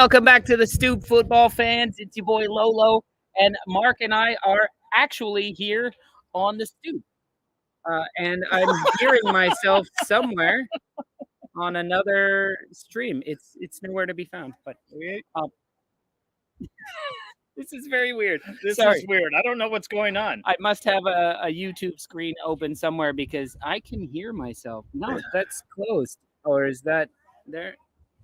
welcome back to the Stoop football fans. It's your boy Lolo, and Mark and I are actually here on the Stoop. And I'm hearing myself somewhere on another stream. It's nowhere to be found, but um, this is very weird. This Sorry. is weird. I don't know what's going on. I must have a YouTube screen open somewhere because I can hear myself. No, that's closed. Or is that there?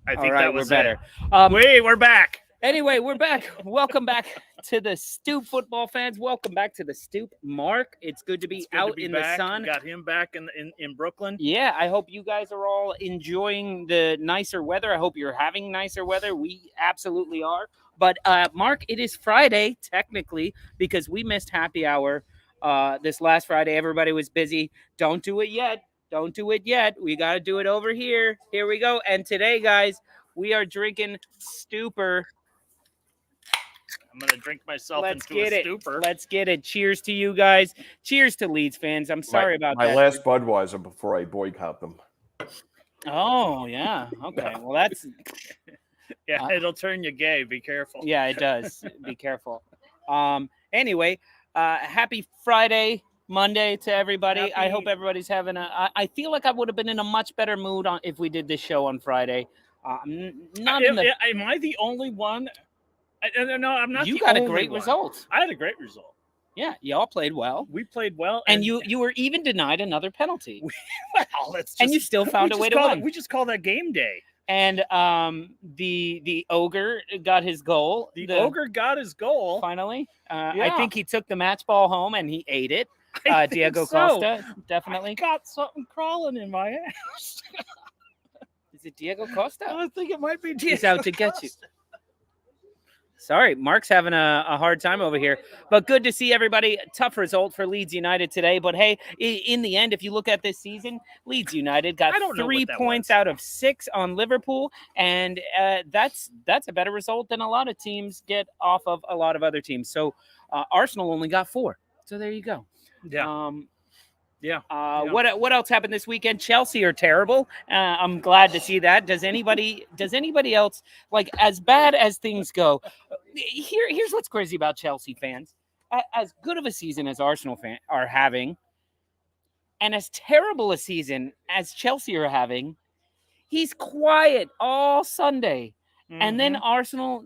I think that was better. We're back. Anyway, we're back. Welcome back to the Stoop football fans. Welcome back to the Stoop. Mark, it's good to be out in the sun. We got him back in Brooklyn. Yeah, I hope you guys are all enjoying the nicer weather. I hope you're having nicer weather. We absolutely are. But Mark, it is Friday, technically, because we missed happy hour this last Friday. Everybody was busy. Don't do it yet. Don't do it yet. We got to do it over here. Here we go. And today, guys, we are drinking Stooper. I'm going to drink myself into a stupor. Let's get it. Cheers to you guys. Cheers to Leeds fans. I'm sorry about that. My last Budweiser before I boycott them. Oh, yeah. Okay. Well, that's... Yeah, it'll turn you gay. Be careful. Yeah, it does. Be careful. Anyway, happy Friday, Monday to everybody. I hope everybody's having I feel like I would have been in a much better mood if we did this show on Friday. Am I the only one? No, I'm not. You got a great result. I had a great result. Yeah, y'all played well. We played well, and you were even denied another penalty. Well, and you still found a way to win. We just call that game day. And the ogre got his goal. The ogre got his goal finally. I think he took the match ball home and he ate it. Diego Costa, definitely. I got something crawling in my ass. Is it Diego Costa? I think it might be Diego. He's out to get you. Sorry, Mark's having a hard time over here. But good to see everybody. Tough result for Leeds United today. But, hey, in the end, if you look at this season, Leeds United got 3 points out of 6 on Liverpool. And that's a better result than a lot of teams get off of a lot of other teams. So Arsenal only got 4. So there you go. Yeah. What else happened this weekend? Chelsea are terrible. I'm glad to see that. Does anybody else, like, as bad as things go? Here's what's crazy about Chelsea fans. As good of a season as Arsenal fans are having, and as terrible a season as Chelsea are having, he's quiet all Sunday. Mm-hmm. And then Arsenal,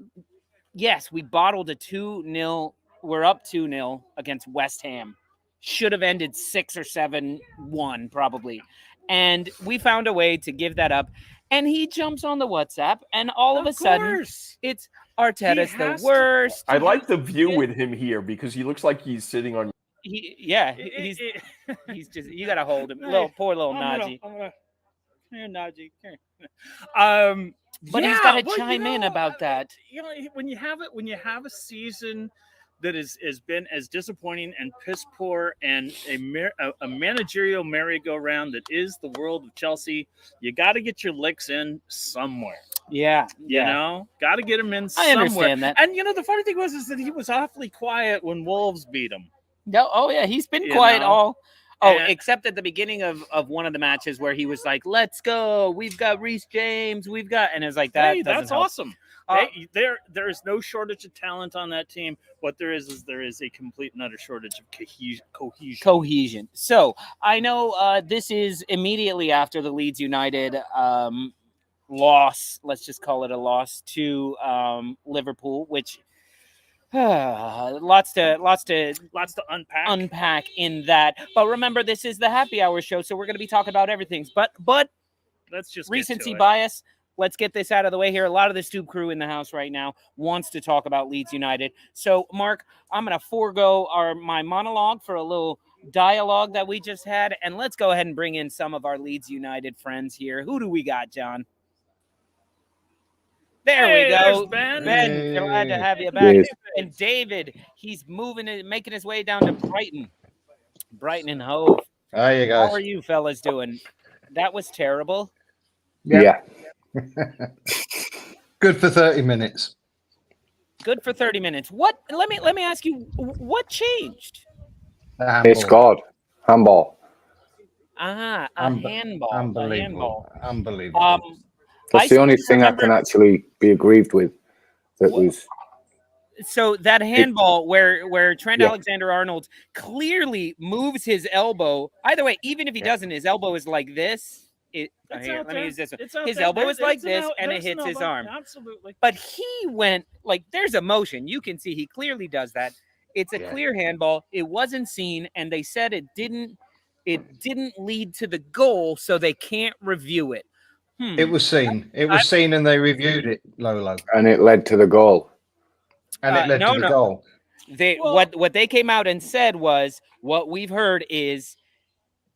yes, we bottled a 2-0. We're up 2-0 against West Ham. Should have ended 6 or 7-1 probably. And we found a way to give that up. And he jumps on the WhatsApp, and all of a sudden, it's Arteta's the worst. I like the view with him here because he looks like he's sitting on. He's just, you got to hold him. Poor little Najee. Here, Najee. But he's got to chime in about that. You know, when you have a season that has been as disappointing and piss poor and a managerial merry-go-round that is the world of Chelsea, you got to get your licks in somewhere. Yeah. You know, got to get them in somewhere. I understand that. And, the funny thing is that he was awfully quiet when Wolves beat him. No, oh, yeah, he's been quiet all. Oh, except at the beginning of one of the matches where he was like, let's go. We've got Reeves James. And it was like that. Hey, that's awesome. There is no shortage of talent on that team. What there is a complete and utter shortage of cohesion. So I know this is immediately after the Leeds United loss. Let's just call it a loss to Liverpool, which lots to unpack in that. But remember, this is the happy hour show, so we're going to be talking about everything. But let's just recency bias. Let's get this out of the way here. A lot of the Stoop crew in the house right now wants to talk about Leeds United. So, Mark, I'm going to forego my monologue for a little dialogue that we just had, and let's go ahead and bring in some of our Leeds United friends here. Who do we got, John? There we go. Ben, glad to have you back. Yes. And David, he's making his way down to Brighton and Hove. Hi, you guys. How are you fellas doing? That was terrible. Yeah. Good for 30 minutes. Good for 30 minutes. What? Let me ask you. What changed? They scored. Handball. A handball. Unbelievable. That's the only thing I can actually be aggrieved with. that was. So that handball where Trent Yeah. Alexander-Arnold clearly moves his elbow. Either way, even if he doesn't, his elbow is like this. Here, let me use this one. His elbow is like this, and it hits his arm. Absolutely. But he went like there's a motion. You can see he clearly does that. It's a clear handball. It wasn't seen, and they said it didn't lead to the goal, so they can't review it. It was seen. It was seen, and they reviewed it, Lolo. And it led to the goal. And it led to the goal. What they came out and said was what we've heard is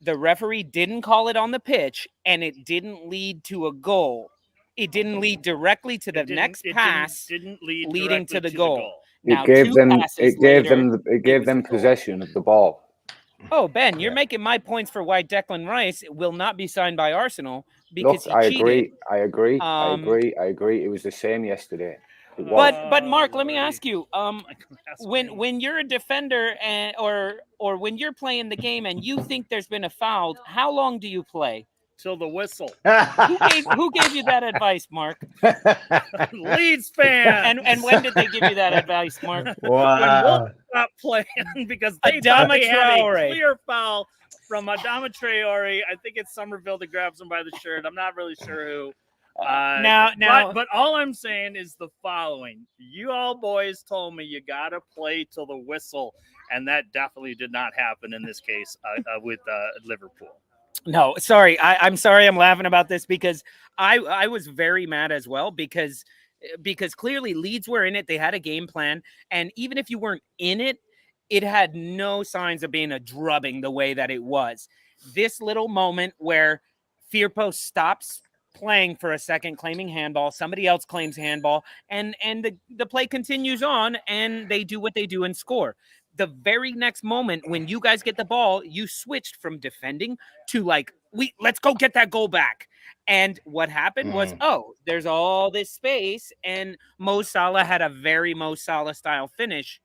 the referee didn't call it on the pitch, and it didn't lead to a goal. It didn't lead directly to the next pass, didn't lead leading to the directly goal. Now, It gave it gave them possession of the ball. Oh, Ben, you're making my points for why Declan Rice will not be signed by Arsenal because Look, I cheated. agree. It was the same yesterday. But Mark, let me ask you, when you're a defender or when you're playing the game and you think there's been a foul, how long do you play? Till the whistle. Who gave you that advice, Mark? Leeds fan. And when did they give you that advice, Mark? Wow. When Wolves stopped playing because they thought they had a clear foul from Adama Traore. I think it's Somerville that grabs him by the shirt. I'm not really sure who. But all I'm saying is the following. You all boys told me you got to play till the whistle, and that definitely did not happen in this case with Liverpool. No, sorry. I'm sorry I'm laughing about this because I was very mad as well because clearly Leeds were in it. They had a game plan. And even if you weren't in it, it had no signs of being a drubbing the way that it was. This little moment where Firpo stops playing for a second, claiming handball, somebody else claims handball, and the play continues on, and they do what they do and score. The very next moment when you guys get the ball, you switched from defending to let's go get that goal back. And what happened was, there's all this space, and Mo Salah had a very Mo Salah style finish,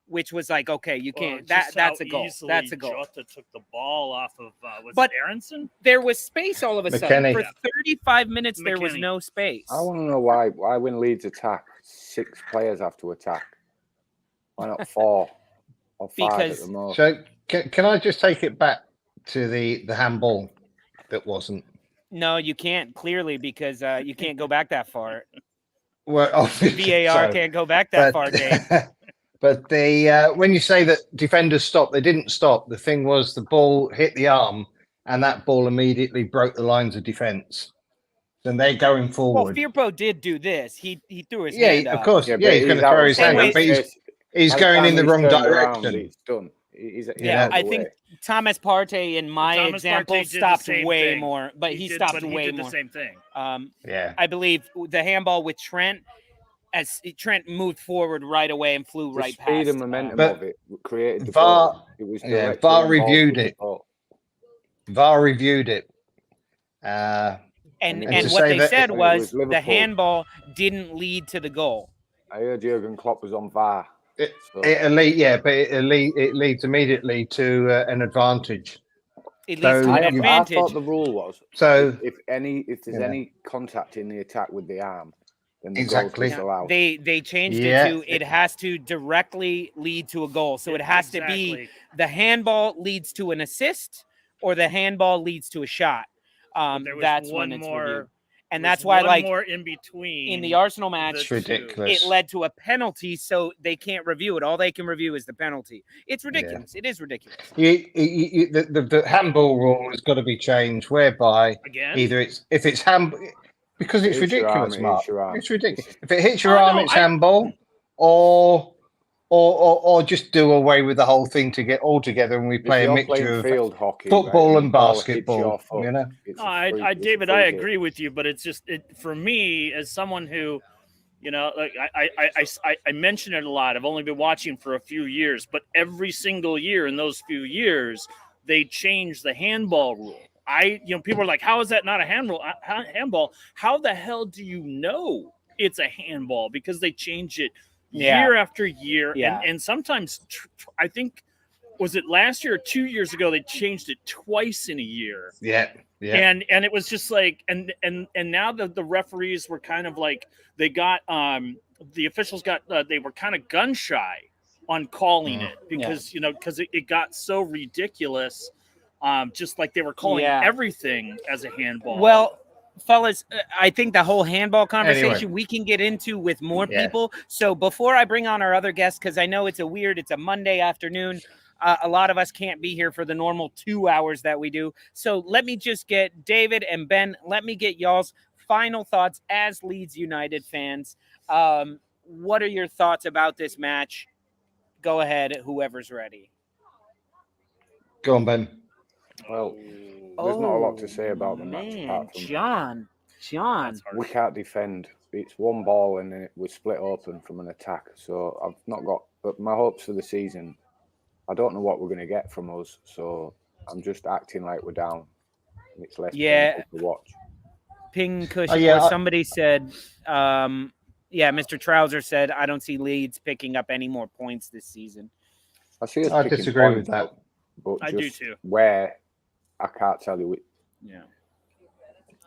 which was like, okay, you can't. That's a goal. That's a goal. Jota took the ball off of but Aronson? There was space all of a sudden. For 35 minutes, there was no space. I want to know why when Leeds attack, 6 players have to attack. Why not 4 or 5 at the most? So can I just take it back to the handball that wasn't? No, you can't, clearly, because you can't go back that far. Well, VAR can't go back that far, Dave. But when you say that defenders stopped, they didn't stop. The thing was the ball hit the arm, and that ball immediately broke the lines of defence. Then they're going forward. Well, Firpo did do this. He threw his hand up. Of course. Yeah, he's going to throw his hand up, but he's going in the wrong direction. It's done. I think Thomas Partey, in my example, stopped way more, but he stopped way more. The same thing. I believe the handball with Trent, as Trent moved forward right away and flew right past. The speed and momentum of it created the VAR. goal. It was VAR reviewed it. VAR reviewed it. And what they said was the handball didn't lead to the goal. I heard Jurgen Klopp was on VAR. It leads immediately to an advantage. It leads to an advantage. I thought the rule was if there's any contact in the attack with the arm, then the goal is allowed. They changed it to it has to directly lead to a goal. So it has to be the handball leads to an assist or the handball leads to a shot. That's when it's reviewed. And that's why, more in between in the Arsenal match, it's ridiculous. It led to a penalty, so they can't review it. All they can review is the penalty. It's ridiculous. It is ridiculous. The handball rule has got to be changed, whereby either if it's handball, because it's ridiculous, Mark. It's ridiculous. If it hits your arm, it's handball, or just do away with the whole thing to get all together and we play a mixture of field hockey, football and basketball. You know, David, I agree with you, but it's just for me as someone who, like I mention it a lot. I've only been watching for a few years, but every single year in those few years, they change the handball rule. People are like, how is that not a handball? How the hell do you know it's a handball? Because they change it year after year. And sometimes I think, was it last year or 2 years ago, they changed it twice in a year. Yeah. And it was just like, and now the referees were kind of like, they got the officials got they were kind of gun shy on calling it because it got so ridiculous. Just like they were calling everything as a handball. Well, fellas, I think the whole handball conversation Anyway. we can get into with more people. So before I bring on our other guests, because I know it's a Monday afternoon. A lot of us can't be here for the normal 2 hours that we do. So let me just get David and Ben, let me get y'all's final thoughts as Leeds United fans. What are your thoughts about this match? Go ahead, whoever's ready. Go on, Ben. Well, there's not a lot to say about the match apart from John. we can't defend. It's one ball and then we're split open from an attack. So I've not got, but my hopes for the season, I don't know what we're going to get from us. So I'm just acting like we're down. It's less painful to watch. Ping Cushion, or somebody said, Mr. Trouser said, I don't see Leeds picking up any more points this season. I disagree with that. But I do too. Where, I can't tell you. Yeah.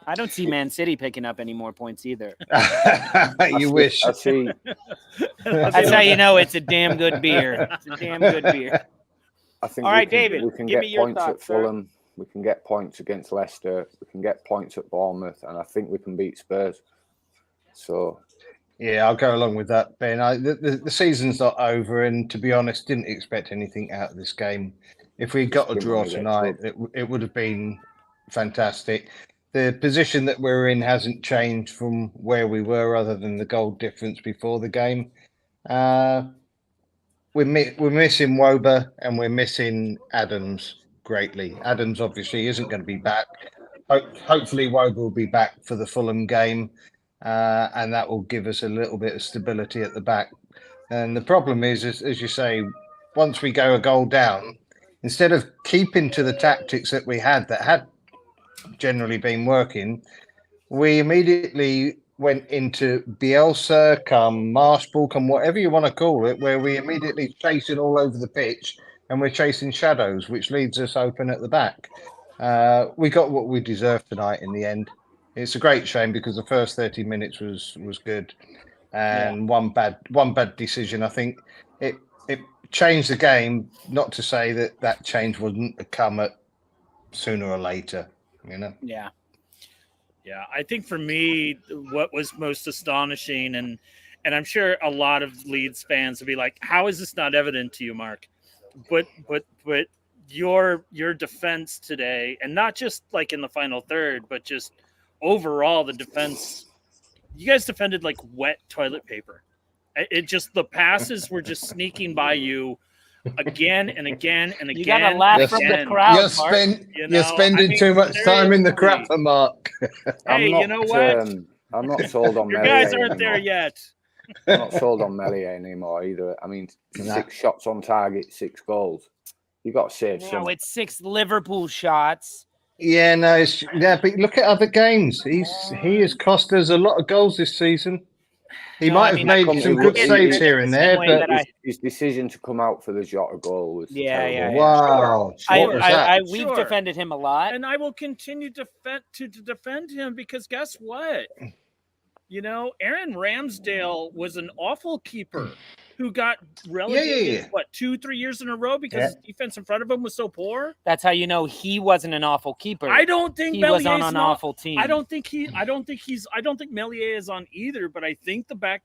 I don't see Man City picking up any more points either. You wish. I see. That's how you know it's a damn good beer. It's a damn good beer. I think all right, David, we can give get me your points thoughts, at Fulham. We can get points against Leicester. We can get points at Bournemouth, and I think we can beat Spurs. So, yeah, I'll go along with that, Ben. The season's not over, and to be honest, didn't expect anything out of this game. If we got a draw tonight, it would have been fantastic. The position that we're in hasn't changed from where we were, other than the goal difference before the game. We're missing Woba and we're missing Adams greatly. Adams obviously isn't going to be back. Hopefully Woba will be back for the Fulham game, and that will give us a little bit of stability at the back. And the problem is, as you say, once we go a goal down, instead of keeping to the tactics that we had that had generally been working, we immediately went into Bielsa, come Marshball, come whatever you want to call it, where we immediately chasing all over the pitch and we're chasing shadows, which leaves us open at the back. We got what we deserved tonight in the end. It's a great shame because the first 30 minutes was good, and one bad decision. I think it changed the game. Not to say that change wouldn't come at sooner or later. Yeah. I think for me, what was most astonishing, and I'm sure a lot of Leeds fans will be like, "How is this not evident to you, Mark?" But your defense today, and not just like in the final third, but just overall the defense. You guys defended like wet toilet paper. It just, the passes were just sneaking by you again and again and again. You gotta laugh from the crowd, You're spending too much time in the crapper, Mark. Hey, you know what? I'm not sold on Your Melier guys aren't there yet. I'm not sold on Melier anymore either. I mean, 6 shots on target, 6 goals. You got to save some. No, it's 6 Liverpool shots. Yeah, no, but look at other games. He has cost us a lot of goals this season. He might have made some good saves here and there, but his decision to come out for the Jota goal was terrible. Wow. We've defended him a lot, and I will continue to defend him because guess what? Aaron Ramsdale was an awful keeper who got relegated, 2-3 years in a row because his defense in front of him was so poor. That's how you know he wasn't an awful keeper. I don't think he was on an awful team. I don't think Melier is on either, but I think the back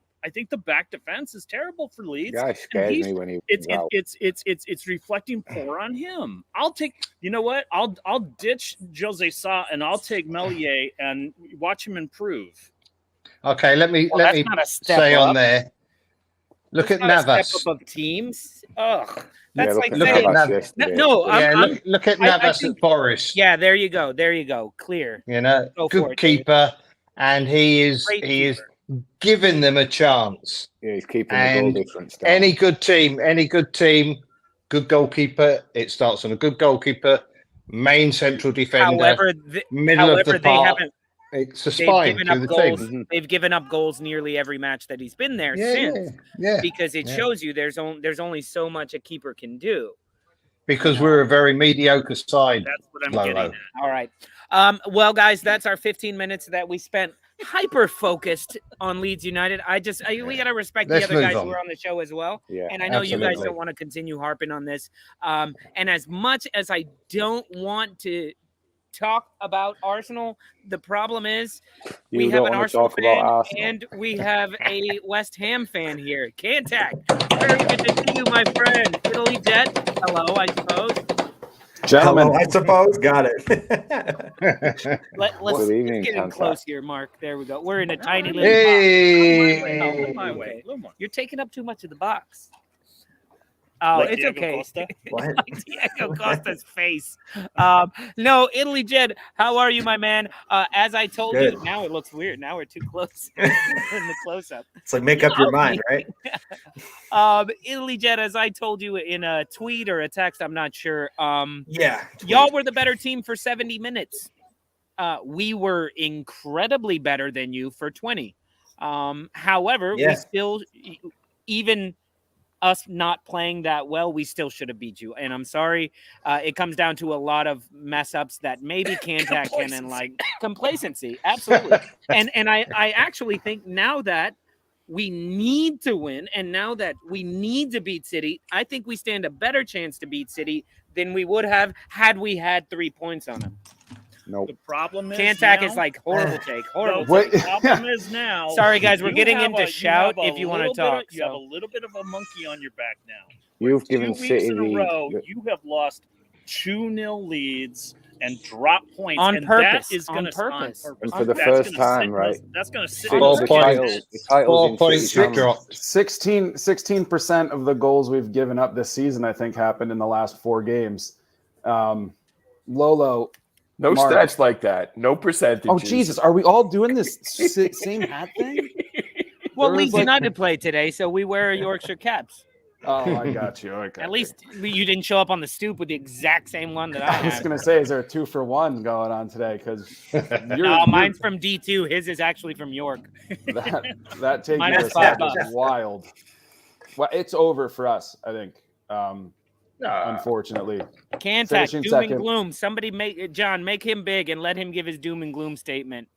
defense is terrible for Leeds. Yeah, scares me when he it's reflecting poor on him. I'll take, you know what? I'll ditch Jose Sa and I'll take Melier and watch him improve. Okay, let me say on there. Look at Navas. Step up of teams. Ugh. That's like look at Navas. Look at Navas at Forest. Yeah, there you go. Clear. Good keeper, and he is giving them a chance. Yeah, he's keeping the goal difference down. Any good team, good goalkeeper. It starts on a good goalkeeper, main central defender, middle of the park. It's a spine to the team. They've given up goals nearly every match that he's been there since. Yeah. Because it shows you there's only so much a keeper can do. Because we're a very mediocre side. That's what I'm getting at. All right. Well, guys, that's our 15 minutes that we spent hyper focused on Leeds United. We got to respect the Let's other move guys on. who are on the show as well. Yeah, And I know you guys absolutely. don't want to continue harping on this. And as much as I don't want to talk about Arsenal, the problem is we You have don't an want to Arsenal talk about fan Arsenal. and we have a West Ham fan here. Kantak, very good to see you, my friend. Italy Jet, hello, I suppose. Gentlemen, Hello, I suppose. Got it. Let's Good evening, get in Kantak. close here, Mark. There we go. We're in a tiny little Hey. My way. A little more. You're taking up too much of the box. Oh, Like it's Diego okay. Costa? What? Like Diego Costa's face. No, Italy Jed, how are you, my man? As I told you, Good. now it looks weird. Now we're too close. We're in the close-up. It's like make up your mind, right? Italy Jed, as I told you in a tweet or a text, I'm not sure. Yeah. Y'all were the better team for 70 minutes. We were incredibly better than you for 20. However, we Yeah. still, even us not playing that well, we still should have beat you. And I'm sorry, it comes down to a lot of mess ups that maybe Kantak can, and like complacency. Absolutely. and I actually think now that we need to win, and now that we need to beat City, I think we stand a better chance to beat City than we would have had we had 3 points on them. Nope. The problem is Kantak now, is like horrible take. Horrible No, take. the problem is now. Sorry, guys, we're you getting have into a- shout have a if you want to little bit of- talk. You have a So. little bit of a monkey on your back now. You've 2 given weeks City in a row, the you have lost 2-0 leads and drop points On and purpose, that is on going to purpose. And for the That's first gonna time, sit- right? That's going to sit. City, Four the points. title's 4 in points City's hands. dropped. 16% of the goals we've given up this season, I think, happened in the last 4 games. Lolo. No Mark. stats like that. No percentages. Oh, Jesus. Are we all doing this same hat thing? Well, There was Leeds like- United played today, so we wear Yorkshire caps. Oh, I got you. Okay. At least you didn't show up on the stoop with the exact same one that I I was had. going to say, is there a 2-for-1 going on today? Because No, mine's from D2. His is actually from York. that take Mine you was aside $5. is wild. Well, it's over for us, I think. Unfortunately. Kantak, Finishing doom second. and gloom. Somebody make him big and let him give his doom and gloom statement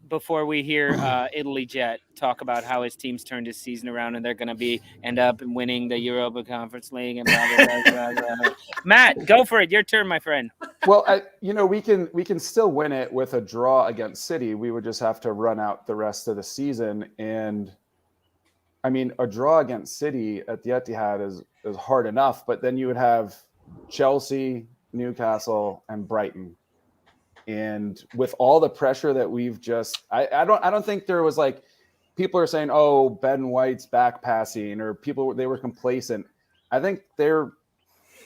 before we hear Italy Jet talk about how his team's turned his season around and they're going to end up winning the Europa Conference League and blah, blah, blah, blah, blah. Matt, go for it. Your turn, my friend. Well, we can still win it with a draw against City. We would just have to run out the rest of the season. And I mean, a draw against City at the Etihad is hard enough, but then you would have Chelsea, Newcastle, and Brighton. And with all the pressure that we've I don't think there was like people are saying, oh, Ben White's back passing, or they were complacent. I think they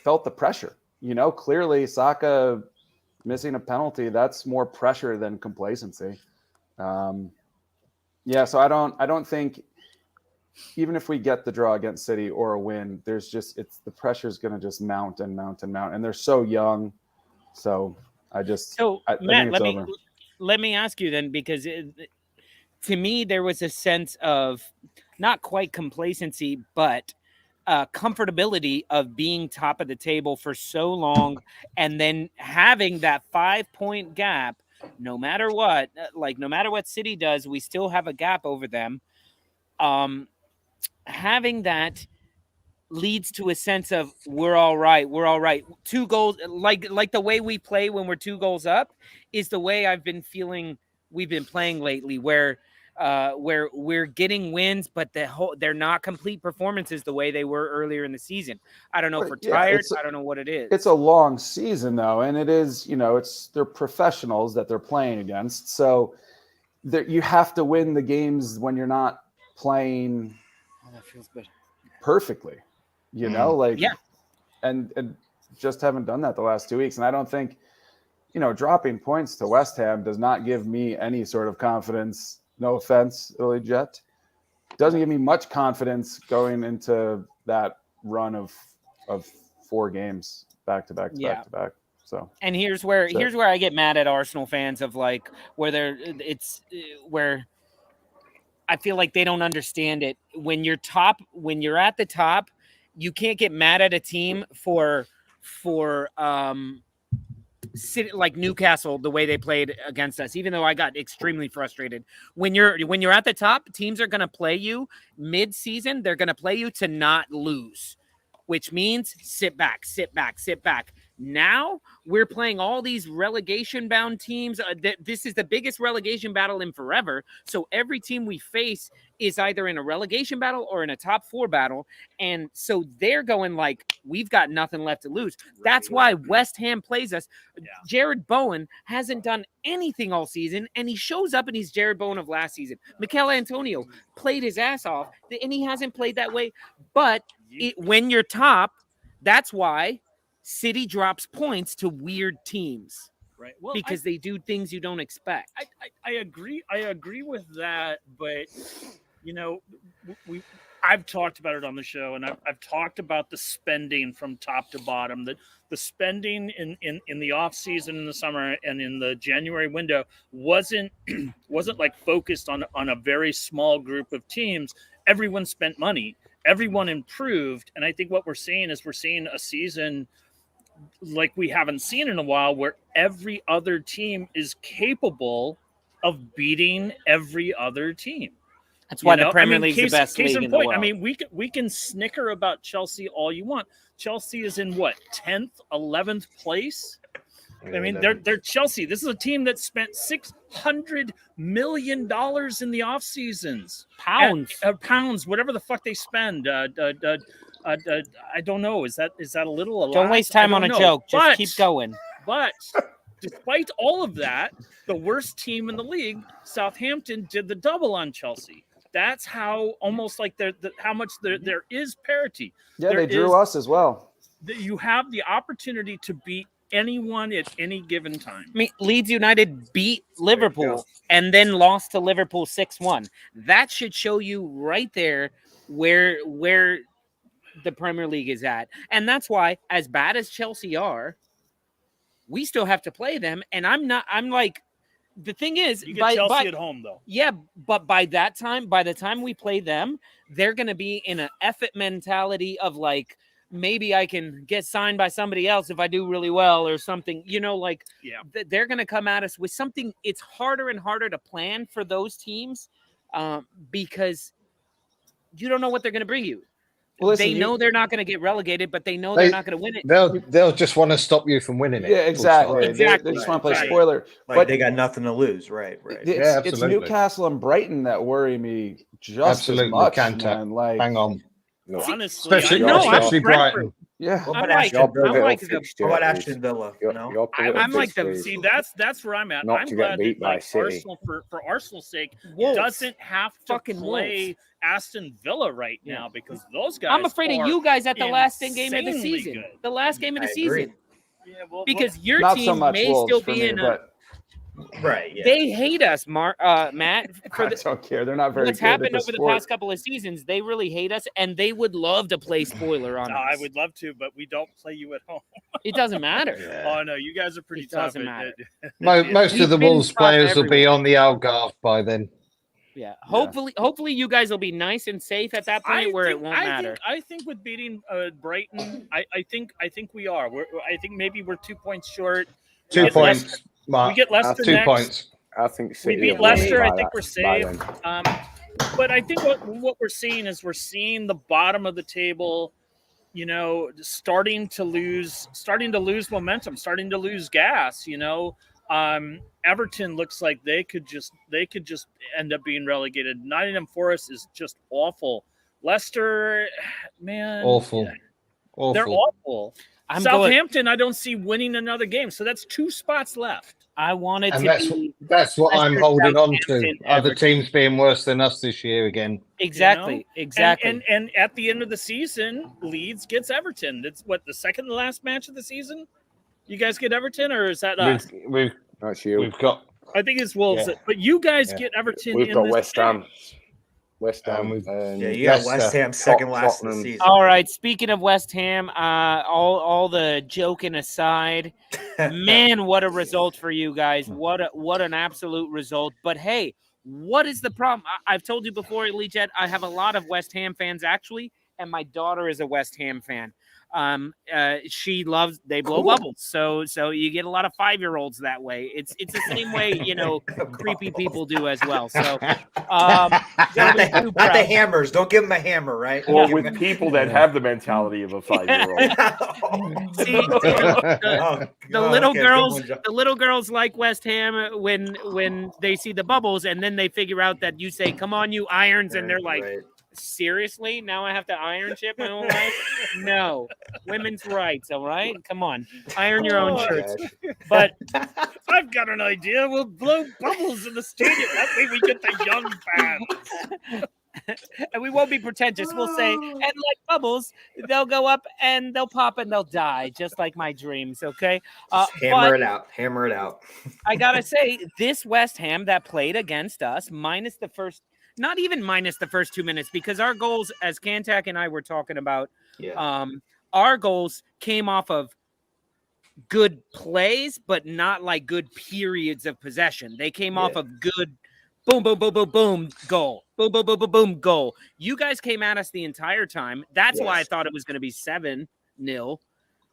felt the pressure. Clearly Saka missing a penalty, that's more pressure than complacency. So I don't think, even if we get the draw against City or a win, the pressure is going to just mount and mount and mount, and they're so young. So I Matt, think it's over. let me ask you then, because to me there was a sense of not quite complacency, but comfortability of being top of the table for so long, and then having that 5-point gap. No matter what, no matter what City does, we still have a gap over them. Having that leads to a sense of we're all right. 2 goals, like the way we play when we're 2 goals up, is the way I've been feeling we've been playing lately, where we're getting wins, but they're not complete performances the way they were earlier in the season. I don't know if we're tired. I don't know what it is. It's a long season though, and it is, they're professionals that they're playing against. So you have to win the games when you're not playing that feels good. perfectly, yeah. And just haven't done that the last 2 weeks. And I don't think, dropping points to West Ham does not give me any sort of confidence. No offense, Italy Jet. Doesn't give me much confidence going into that run of 4 games back to back to back. So, and here's where I get mad at Arsenal fans of where I feel like they don't understand it. When you're at the top, you can't get mad at a team for like Newcastle, the way they played against us, even though I got extremely frustrated. When you're at the top, teams are going to play you mid-season. They're going to play you to not lose, which means sit back. Now we're playing all these relegation-bound teams. This is the biggest relegation battle in forever. So every team we face is either in a relegation battle or in a top 4 battle. And so they're going like, we've got nothing left to lose. That's why West Ham plays us. Yeah. Jared Bowen hasn't done anything all season, and he shows up and he's Jared Bowen of last season. Mikel Antonio played his ass off, and he hasn't played that way. But when you're top, that's why City drops points to weird teams. Right. Well, because they do things you don't expect. I agree. I agree with that, but I've talked about it on the show, and I've talked about the spending from top to bottom. The spending in the off season in the summer and in the January window wasn't like focused on a very small group of teams. Everyone spent money. Everyone improved, and I think what we're seeing a season like we haven't seen in a while, where every other team is capable of beating every other team. That's why the Premier League's the best league in the world. I mean, we can snicker about Chelsea all you want. Chelsea is in what, 10th, 11th place? I mean, they're Chelsea. This is a team that spent $600 million in the off seasons. Pounds, whatever the fuck they spend. I don't know. Is that a little? Don't waste time on a joke. Just keep going. But despite all of that, the worst team in the league, Southampton, did the double on Chelsea. That's how almost like how much there is parity. Yeah, they drew us as well. You have the opportunity to beat anyone at any given time. I mean, Leeds United beat Liverpool and then lost to Liverpool 6-1. That should show you right there where the Premier League is at. And that's why, as bad as Chelsea are, we still have to play them. And I'm like, the thing is, you get Chelsea at home though. Yeah, but by the time we play them, they're going to be in an effort mentality of like, maybe I can get signed by somebody else if I do really well or something, they're going to come at us with something. It's harder and harder to plan for those teams because you don't know what they're going to bring you. Well, listen, they know they're not going to get relegated, but they know they're not going to win it. They'll just want to stop you from winning it. Yeah, exactly. They just want to play spoiler. But they got nothing to lose, right? It's Newcastle and Brighton that worry me just as much. Man. Like, hang on. No, honestly, especially Brighton. Yeah, How about Aston Villa? I'm like them. See, that's where I'm at. I'm glad that like Arsenal, for Arsenal's sake, doesn't have to play Aston Villa right now because those guys. I'm afraid of you guys at the last game of the season. Good. The last game of the season. Yeah, because your team may still be in a. Right. Yeah. They hate us, Matt. I don't care. They're not very. What's happened over the past couple of seasons? They really hate us, and they would love to play spoiler on us. I would love to, but we don't play you at home. It doesn't matter. Oh no, you guys are pretty tough. Doesn't matter. Most of the Wolves players will be on the Algarve by then. Yeah. Hopefully, you guys will be nice and safe at that point where it won't matter. I think with beating Brighton, I think we are. I think maybe we're 2 points short. 2 points. We get Leicester 2 next. Points. I think we beat Leicester. I think we're safe. But I think what we're seeing is we're seeing the bottom of the table, starting to lose momentum, starting to lose gas. Everton looks like they could just end up being relegated. Nottingham Forest is just awful. Leicester, man, awful. They're awful. Southampton, I don't see winning another game. So that's 2 spots left. I wanted and to. That's what I'm holding on to. Other teams being worse than us this year again. Exactly. And at the end of the season, Leeds gets Everton. That's what, the second to last match of the season. You guys get Everton, or is that us? That's you. We've got. I think it's Wolves, but you guys get Everton. We've got West Ham. You got West Ham second last of the season. All right. Speaking of West Ham, all the joking aside, man, what a result for you guys! What an absolute result! But hey, what is the problem? I've told you before, Leeds. I have a lot of West Ham fans actually, and my daughter is a West Ham fan. They blow bubbles. So you get a lot of 5-year-olds that way. It's the same way, creepy people do as well. So not the hammers. Don't give them a hammer, right? Or with people that have the mentality of a 5-year-old. See, the little girls like West Ham when they see the bubbles, and then they figure out that you say, "Come on, you irons," and they're like, "Seriously? Now I have to iron shit my whole life?" No, women's rights. All right, come on, iron your own shirts. But I've got an idea. We'll blow bubbles in the stadium. That way we get the young fans. And we won't be pretentious. We'll say, and like bubbles, they'll go up and they'll pop and they'll die, just like my dreams. Okay, hammer it out. Hammer it out. I gotta say, this West Ham that played against us, not even minus the first 2 minutes, because our goals, as Kantak and I were talking about, our goals came off of good plays, but not like good periods of possession. They came off of good boom, boom, boom, boom, boom, goal. Boom, boom, boom, boom, boom, goal. You guys came at us the entire time. That's why I thought it was going to be 7-0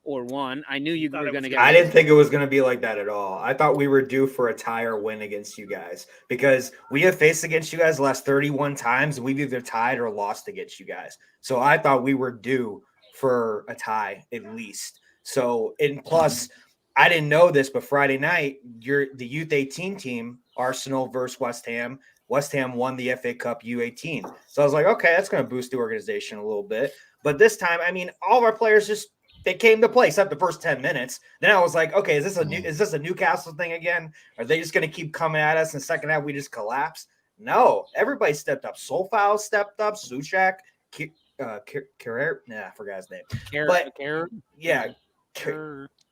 or 1. I knew you were going to get. I didn't think it was going to be like that at all. I thought we were due for a tie or win against you guys, because we have faced against you guys the last 31 times. We've either tied or lost against you guys. So I thought we were due for a tie at least. So, and plus, I didn't know this, but Friday night, the Youth 18 team, Arsenal versus West Ham. West Ham won the FA Cup U18. So I was like, okay, that's going to boost the organization a little bit. But this time, I mean, all of our players they came to play except the first 10 minutes. Then I was like, okay, is this a Newcastle thing again? Are they just going to keep coming at us in the second half? We just collapse? No, everybody stepped up. Solfau stepped up. Suchak, Carrier, I forgot his name.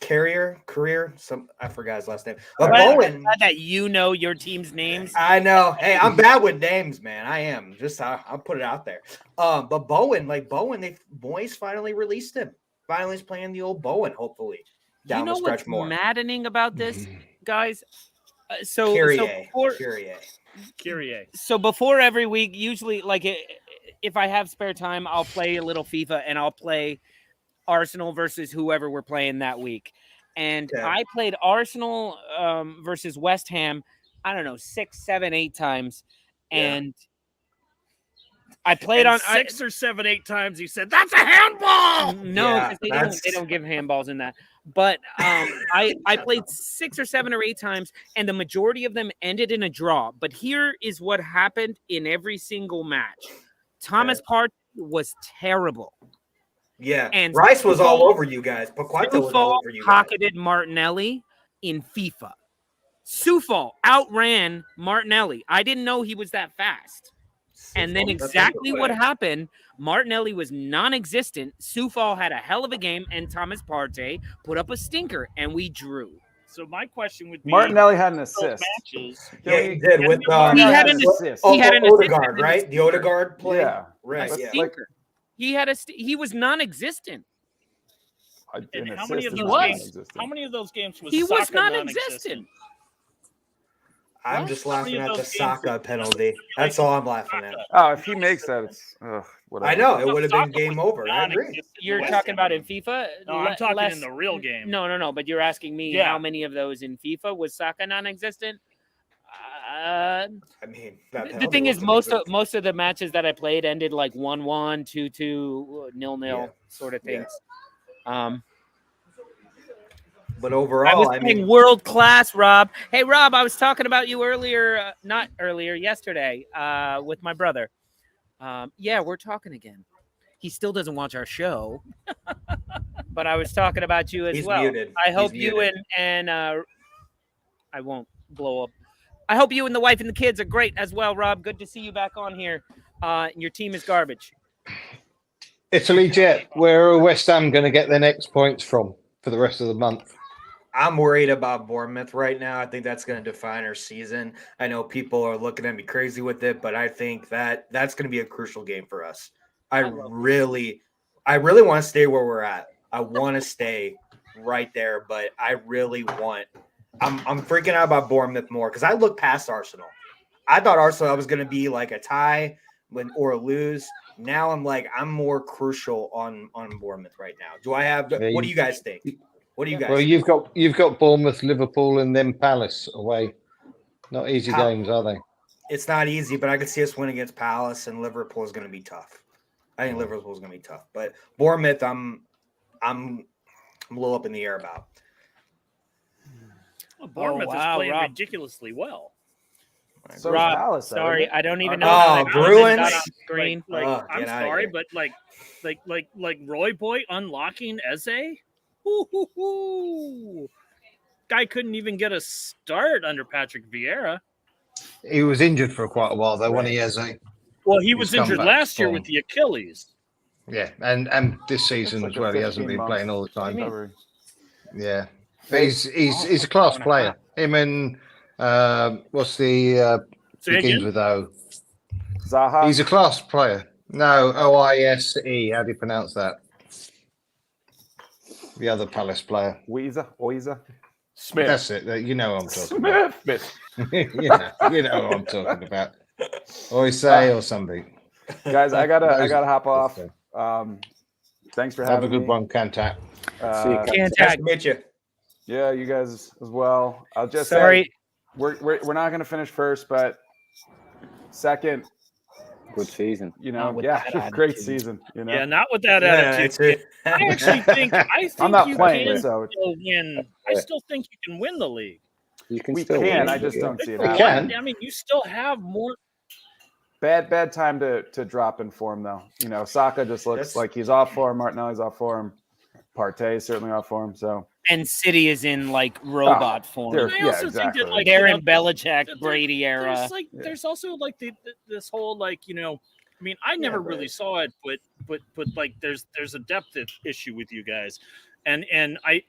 Career, I forgot his last name. But Bowen, that your team's names. I know. Hey, I'm bad with names, man. I am. Just I'll put it out there. But Bowen, boys finally released him. Finally, he's playing the old Bowen. Hopefully, down the stretch more. What's maddening about this, guys? Kyrie. So before every week, usually, if I have spare time, I'll play a little FIFA and I'll play Arsenal versus whoever we're playing that week. And I played Arsenal versus West Ham, I don't know, 6, 7, 8 times. And I played on 6 or 7, 8 times. You said, that's a handball. No, because they don't give handballs in that. But I played 6 or 7 or 8 times, and the majority of them ended in a draw. But here is what happened in every single match. Thomas Partey was terrible. Yeah, and Rice was all over you guys. Paqueta was all over you guys. Pocketed Martinelli in FIFA. Soufal outran Martinelli. I didn't know he was that fast. And then exactly what happened, Martinelli was non-existent. Soufal had a hell of a game, and Thomas Partey put up a stinker, and we drew. So my question would be: Martinelli had an assist. Matches, he did with he had an assist. He had an Odegaard, right? The Odegaard play. Yeah, right. A stinker. He was non-existent. And how many of those games was he was non-existent? I'm just laughing at the Saka penalty. That's all I'm laughing at. Oh, if he makes that, it's whatever. I know it would have been game over. I agree. You're talking about in FIFA? No, I'm talking in the real game. No. But you're asking me how many of those in FIFA was Saka non-existent? I mean, the thing is, most of the matches that I played ended like 1-1, 2-2, 0-0 sort of things. But overall, I was world class, Rob. Hey, Rob, I was talking about you earlier, yesterday, with my brother. We're talking again. He still doesn't watch our show, but I was talking about you as well. Muted. I hope you and I won't blow up. I hope you and the wife and the kids are great as well, Rob. Good to see you back on here. Your team is garbage. Italy Jet, where are West Ham going to get their next points from for the rest of the month? I'm worried about Bournemouth right now. I think that's going to define our season. I know people are looking at me crazy with it, but I think that's going to be a crucial game for us. I really want to stay where we're at. I want to stay right there, but I'm freaking out about Bournemouth more because I look past Arsenal. I thought Arsenal was going to be like a tie, or lose. Now I'm like, I'm more crucial on Bournemouth right now. Do I have? What do you guys think? What do you guys? Well, think? you've got Bournemouth, Liverpool, and then Palace away. Not easy games, are they? It's not easy, but I could see us win against Palace, and Liverpool is going to be tough. I think Liverpool is going to be tough, but Bournemouth, I'm a little up in the air about. Well, Bournemouth is playing Rob. ridiculously well. So Rob, Palace, sorry, I don't even know. Oh, how that Bruins. got on screen. I'm sorry, but like Roy Boy unlocking Eze. Ooh. Guy couldn't even get a start under Patrick Vieira. He was injured for quite a while, though, wasn't he, Eze? Well, he was He's come injured back last year strong. with the Achilles. Yeah, and this season It's as like a well. He hasn't been 15-month playing all the time. recovery. Yeah, but he's a class player. Him and what's the Say begins again? with O? Zaha. He's a class player. No, OISE. How do you pronounce that? The other Palace player. Oiza. Smith. That's it. You know what I'm talking about. Smith. you know what I'm talking about. Oise or something. Guys, I gotta hop off. Thanks for Have having a good me. one, Cantat. Can't Nice tag. to meet you. Yeah, you guys as well. I'll just Sorry. say we're not gonna finish first, but second, Good season. Not with that great attitude. season. Yeah, not with that Yeah, attitude. I actually think I'm not you playing, can so still win. I still think you can win the league. You can we still can. win, I just yeah. don't see it We happening. can. I mean, you still have more. Bad time to drop in form though. Saka just looks like he's off form. Martinelli's off form. Partey certainly off form. So And City is in like robot form. they're- I yeah, also exactly. think that like They're you know, in Belichick, there- Brady era. There's also like this whole like I mean, I never really saw it, but like there's a depth issue with you guys, and I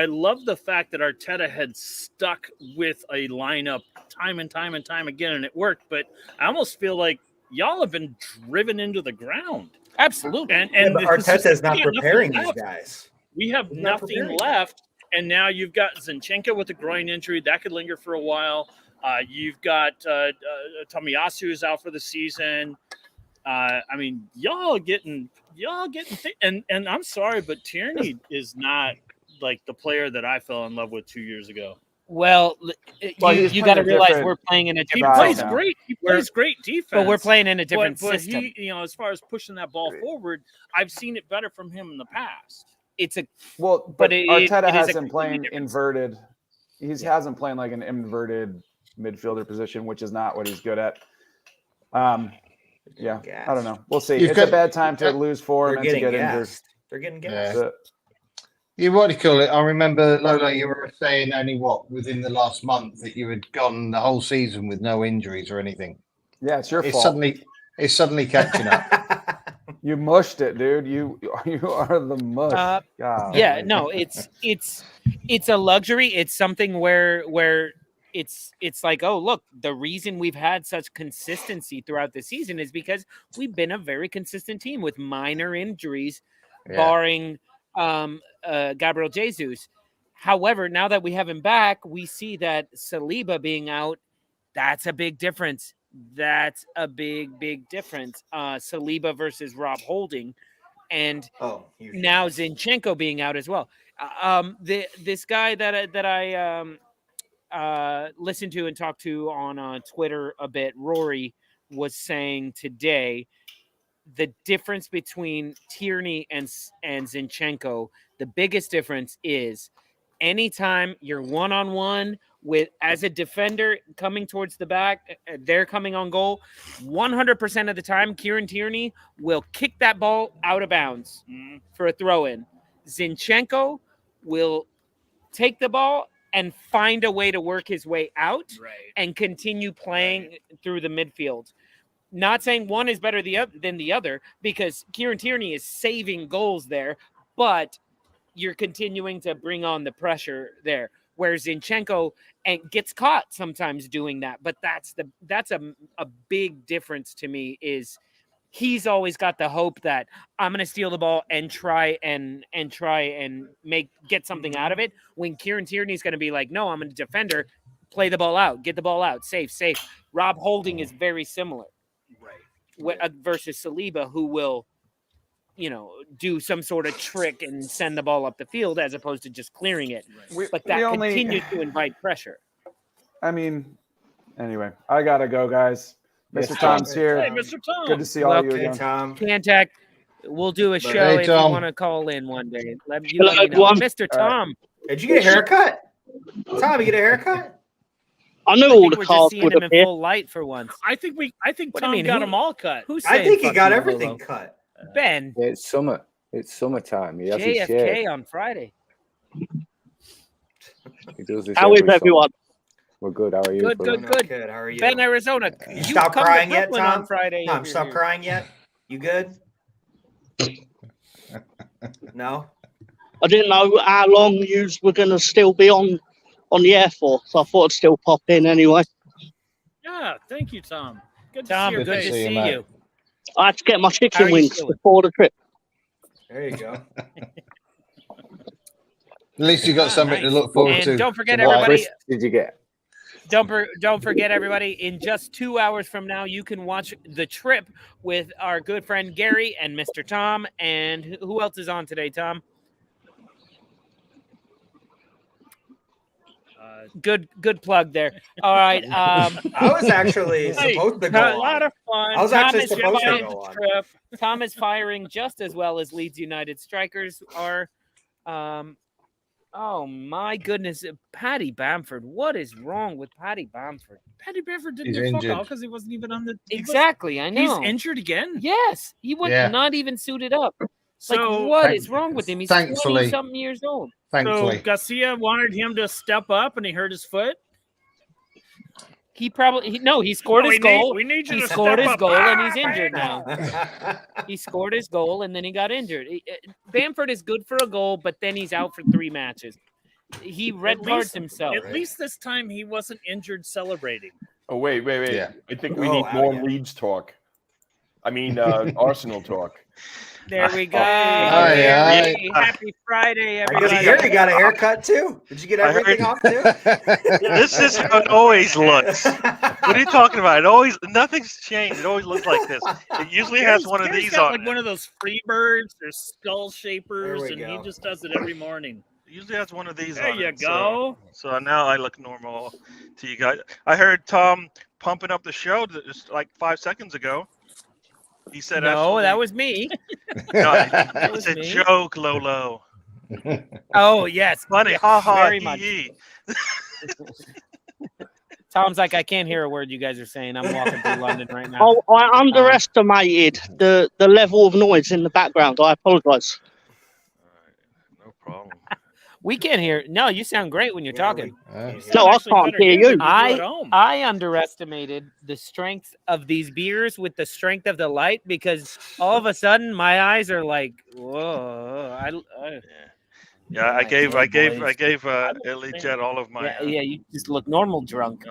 love the fact that Arteta had stuck with a lineup time and time again, and it worked. But I almost feel like y'all have been driven into the ground. Absolutely. And but Arteta is not preparing these left. guys. We have He's not nothing preparing. left, and now you've got Zinchenko with a groin injury that could linger for a while. You've got Tomiyasu is out for the season. I mean, y'all getting and I'm sorry, but Tierney is not like the player that I fell in love with 2 years ago. Well, he's you got to playing a realize different we're playing in a He different style plays system. now. great. He plays great defense. But we're playing in a different but system. he, as far as pushing that ball forward, I've seen it better from him in the past. It's a well, But but it Arteta is has a him completely playing different inverted. He has him playing like an inverted midfielder position, which is not what he's good at. Yeah, I don't know. We'll see. It's a bad time to lose form They're and to getting get injured. gassed. They're getting Yeah. gassed. What do you call it? I remember, Lolo, you were saying only within the last month that you had gone the whole season with no injuries or anything. Yeah, it's your It's fault. suddenly catching up. You mushed it, dude. You are the mush. God. yeah, no, it's a luxury. It's something where it's like, oh, look, the reason we've had such consistency throughout the season is because we've been a very consistent team with minor injuries, barring Gabriel Jesus. However, now that we have him back, we see that Saliba being out, that's a big difference. That's a big difference. Saliba versus Rob Holding. And now Zinchenko being out as well. This guy that I listened to and talked to on Twitter a bit, Rory, was saying today the difference between Tierney and Zinchenko, the biggest difference is anytime you're one-on-one with as a defender coming towards the back, they're coming on goal, 100% of the time Kieran Tierney will kick that ball out of bounds for a throw-in. Zinchenko will take the ball and find a way to work his way out and continue playing through the midfield. Not saying one is better than the other, because Kieran Tierney is saving goals there, but you're continuing to bring on the pressure there. Whereas Zinchenko gets caught sometimes doing that, but that's a big difference to me. Is he's always got the hope that I'm going to steal the ball and try and get something out of it. When Kieran Tierney's going to be like, no, I'm a defender, play the ball out, get the ball out, safe. Rob Holding is very similar. Right. versus Saliba, who will, do some sort of trick and send the ball up the field as opposed to just clearing it. But that continues to invite pressure. I mean, anyway, I gotta go, guys. Mr. Yes, Tom's here. Hey, Mr. Tom. Good to see all you Hey, again. Tom. Cantac, we'll do a show Hey, if you Tom. want to call in one day. Let me Hello, know. everyone. Mr. All right. Tom. Did you get a haircut? Tom, you get a haircut? I I knew all think the we're just cards seeing would him in appear. full light for once. I think What do you Tom mean? got Who- them all cut. Who's I saying think he fuck got you, everything Lolo? cut. Ben, It's summer. It's summertime. He has his shave. JFK on Friday. He does this How is every summer. everyone? We're good. How are you? Good, brother? good. Good. How are you? Ben, Arizona. You stop come crying to yet, Brooklyn Tom? on Friday. Tom, if you're stop here. crying yet? You good? No? I didn't know how long you were going to still be on the air for, so I thought I'd still pop in anyway. Yeah, thank you, Tom. Good to Tom, see your good to face. see mate. you. I had to get my How chicken are you wings feeling? before the trip. There you go. At least you got something to nice. look forward And to. don't forget, tonight. everybody. Crisp did you get? Don't forget, everybody. In just 2 hours from now, you can watch The Trip with our good friend Gary and Mr. Tom. And who else is on today, Tom? Good plug there. All right. I was actually Hey, supposed to a go lot on. of fun. I was Tom actually is supposed to fine. go on. Trip. Tom is firing just as well as Leeds United strikers are. Oh my goodness, Paddy Bamford! What is wrong with Paddy Bamford? Paddy Bamford didn't He's do fuck injured. all because he wasn't even on the. Exactly, I He's know. injured again. Yes, he would Yeah. not even suited up. So, Like, what Thank- is wrong with him? He's thankfully. 20-something years old. so Thankfully. Garcia wanted him to step up, and he hurt his foot. He probably he scored his goal. We need you He to scored step his up. goal and he's Ah, injured now. He scored his goal and then he got injured. Bamford is good for a goal, but then he's out for 3 matches. He red At cards least- himself. At least this time he wasn't injured celebrating. Oh, wait. Yeah. I think we Oh, need more yeah. Leeds talk. I mean, Arsenal talk. There we go. Aye, Hey, happy Friday, I guess everybody. Gary got a haircut too. Did you get I heard- everything off too? This is how it always looks. What are you talking about? Nothing's changed. It always looks like this. It usually has one of Gary's these got on like it. one of those free birds or skull shapers, There we and he go. just does it every morning. It usually has one of these There on you it. go. So now I look normal to you guys. I heard Tom pumping up the show just like 5 seconds ago. He said, No, that was me. No, That was it's a me. joke, Lolo. Oh, yes. Funny, Yes, ha ha, very hee much. hee. Tom's like, I can't hear a word you guys are saying. I'm walking through London right now. Oh, I underestimated the level of noise in the background. I apologise. No problem. We can't hear. No, you sound great when you're talking. No, I Actually can't better hear here you. than do at home. I underestimated the strength of these beers with the strength of the light because all of a sudden my eyes are like, whoa. Yeah, I gave Illy saying. Jet all of my Yeah, you just look normal drunk.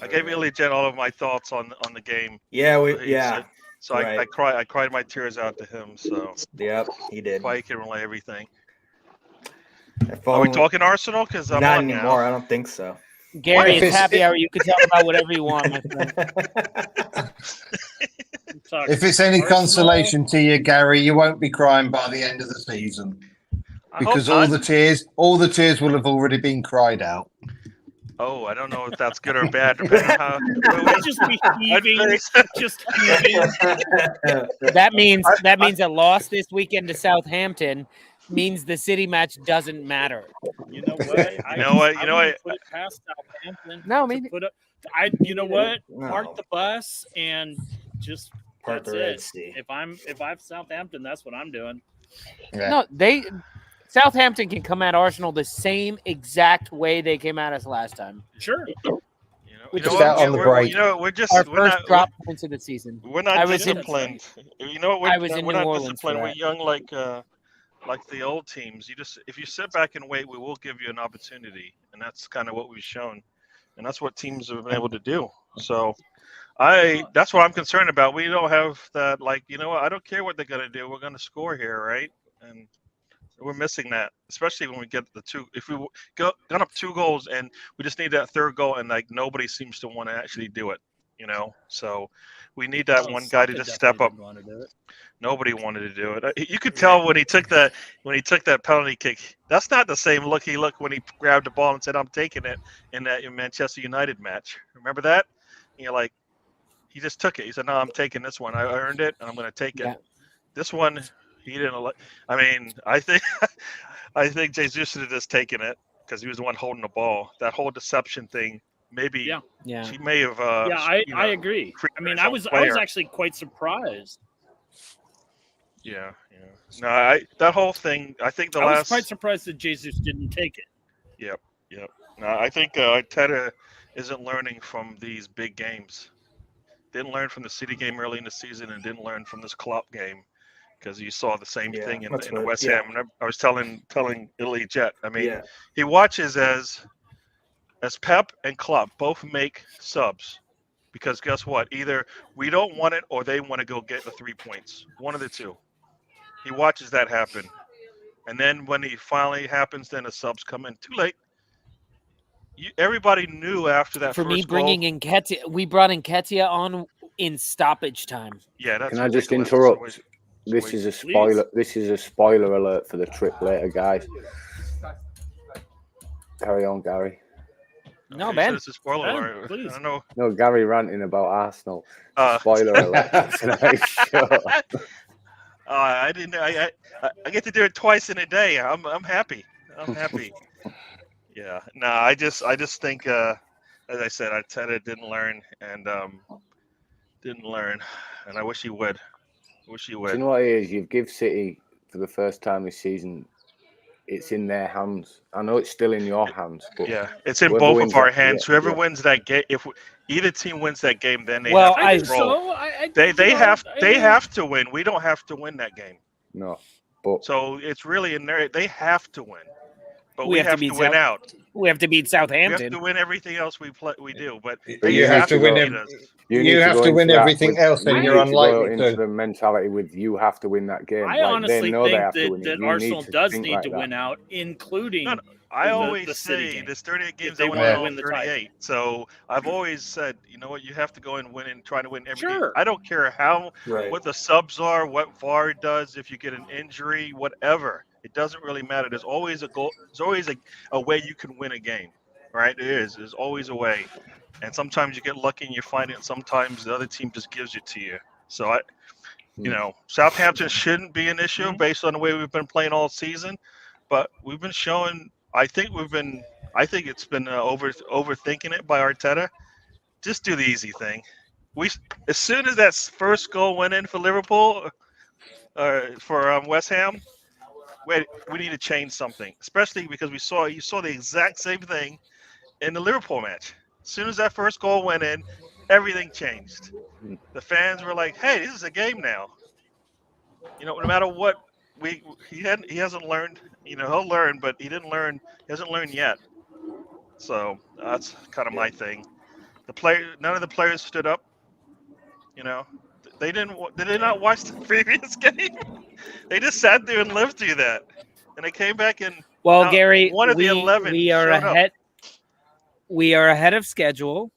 I gave Illy Jet all of my thoughts on the game. Yeah, So Right. I cried my tears out to him. So Yep, he did. why he can relay everything. If Are we only- talking Arsenal? Because I'm Not on anymore. now. I don't think so. Gary, If it's it's- happy hour. You can talk about whatever you want, my friend. Sorry. If it's any Arsenal- consolation to you, Gary, you won't be crying by the end of the season I because hope all not. the tears will have already been cried out. Oh, I don't know if that's good or bad. Depending on how. We'll just be heaving, just heaving. That means a loss this weekend to Southampton means the City match doesn't matter. You know what? You know what? I wouldn't put it past Southampton. No, to maybe- put up. You know what? No. Park the bus and just Part that's the Red it. Sea. If I'm Southampton, that's what I'm doing. Yeah. No, Southampton can come at Arsenal the same exact way they came at us last time. Sure. Which is out on the break. We're just Our we're first not, drop points of the season. We're not I was in- disciplined. You know what? I was in we're New not Orleans disciplined. for We're that. young like the old teams. If you sit back and wait, we will give you an opportunity, and that's kind of what we've shown, and that's what teams have been able to do. So, that's what I'm concerned about. We don't have that. Like, you know what? I don't care what they're gonna do. We're gonna score here, right? And we're missing that, especially when we get the two. If we got up 2 goals and we just need that third goal, and like nobody seems to want to actually do it. So we need that one guy to just step up. Nobody wanted to do it. You could tell when he took that penalty kick. That's not the same look he looked when he grabbed the ball and said, "I'm taking it" in that Manchester United match. Remember that? Like he just took it. He said, "No, I'm taking this one. I earned it, and I'm going to take it." Yeah. This one, he didn't. I mean, I think Jesus should have just taken it because he was the one holding the ball. That whole deception thing. Maybe she may have. I agree. I mean, I was actually quite surprised. Yeah. No, that whole thing. I think I was quite surprised that Jesus didn't take it. Yep. No, I think Arteta isn't learning from these big games. Didn't learn from the City game early in the season, and didn't learn from this Klopp game because you saw the same thing in West Ham. And I was telling Italy Jet. I mean, he watches as Pep and Klopp both make subs because guess what? Either we don't want it or they want to go get the 3 points. One of the two. He watches that happen. And then when it finally happens, then the subs come in. Too late. Everybody knew after that For first me, bringing in Ketia, we brought in Ketia on in stoppage time. Yeah, that's Can I just interrupt? This is a spoiler. This is a spoiler alert for the trip later, guys. Carry on, Gary. No, Ben. It's a spoiler alert. I don't know. No, Gary ranting about Arsenal. Spoiler alert. Tonight's show. I didn't. I get to do it twice in a day. I'm happy. I'm happy. Yeah. No, I just think, as I said, Arteta didn't learn, and I wish he would. Do you know what it is? You've give City for the first time this season. It's in their hands. I know it's still in your hands, but it's in both of our hands. Whoever wins that game, if either team wins that game, then they have to roll. They have to win. We don't have to win that game. No, but so it's really in there. They have to win, but we have to win out. We have to beat Southampton. We have to win everything else we do, but you have to win. You have to win everything else, and you're unlikely to. Into the mentality with you have to win that game. I honestly think that Arsenal does need to win out, including. I always say there's 38 games. They want to win the 38. So I've always said, you know what, you have to go and win and try to win every game. I don't care what the subs are, what VAR does, if you get an injury, whatever. It doesn't really matter. There's always a goal. There's always a way you can win a game, right? There is. There's always a way. And sometimes you get lucky and you find it, and sometimes the other team just gives it to you. So, Southampton shouldn't be an issue based on the way we've been playing all season. But we've been showing – I think it's been overthinking it by Arteta. Just do the easy thing. As soon as that first goal went in for Liverpool for West Ham, we need to change something, especially because you saw the exact same thing in the Liverpool match. As soon as that first goal went in, everything changed. The fans were like, "Hey, this is a game now." No matter what, he hasn't learned. He'll learn, but he didn't learn. He hasn't learned yet. So that's kind of my thing. None of the players stood up. They didn't. Did they not watch the previous game? They just sat there and lived through that, and they came back and. Well, Gary, one of the 11. We are ahead. We are ahead of schedule,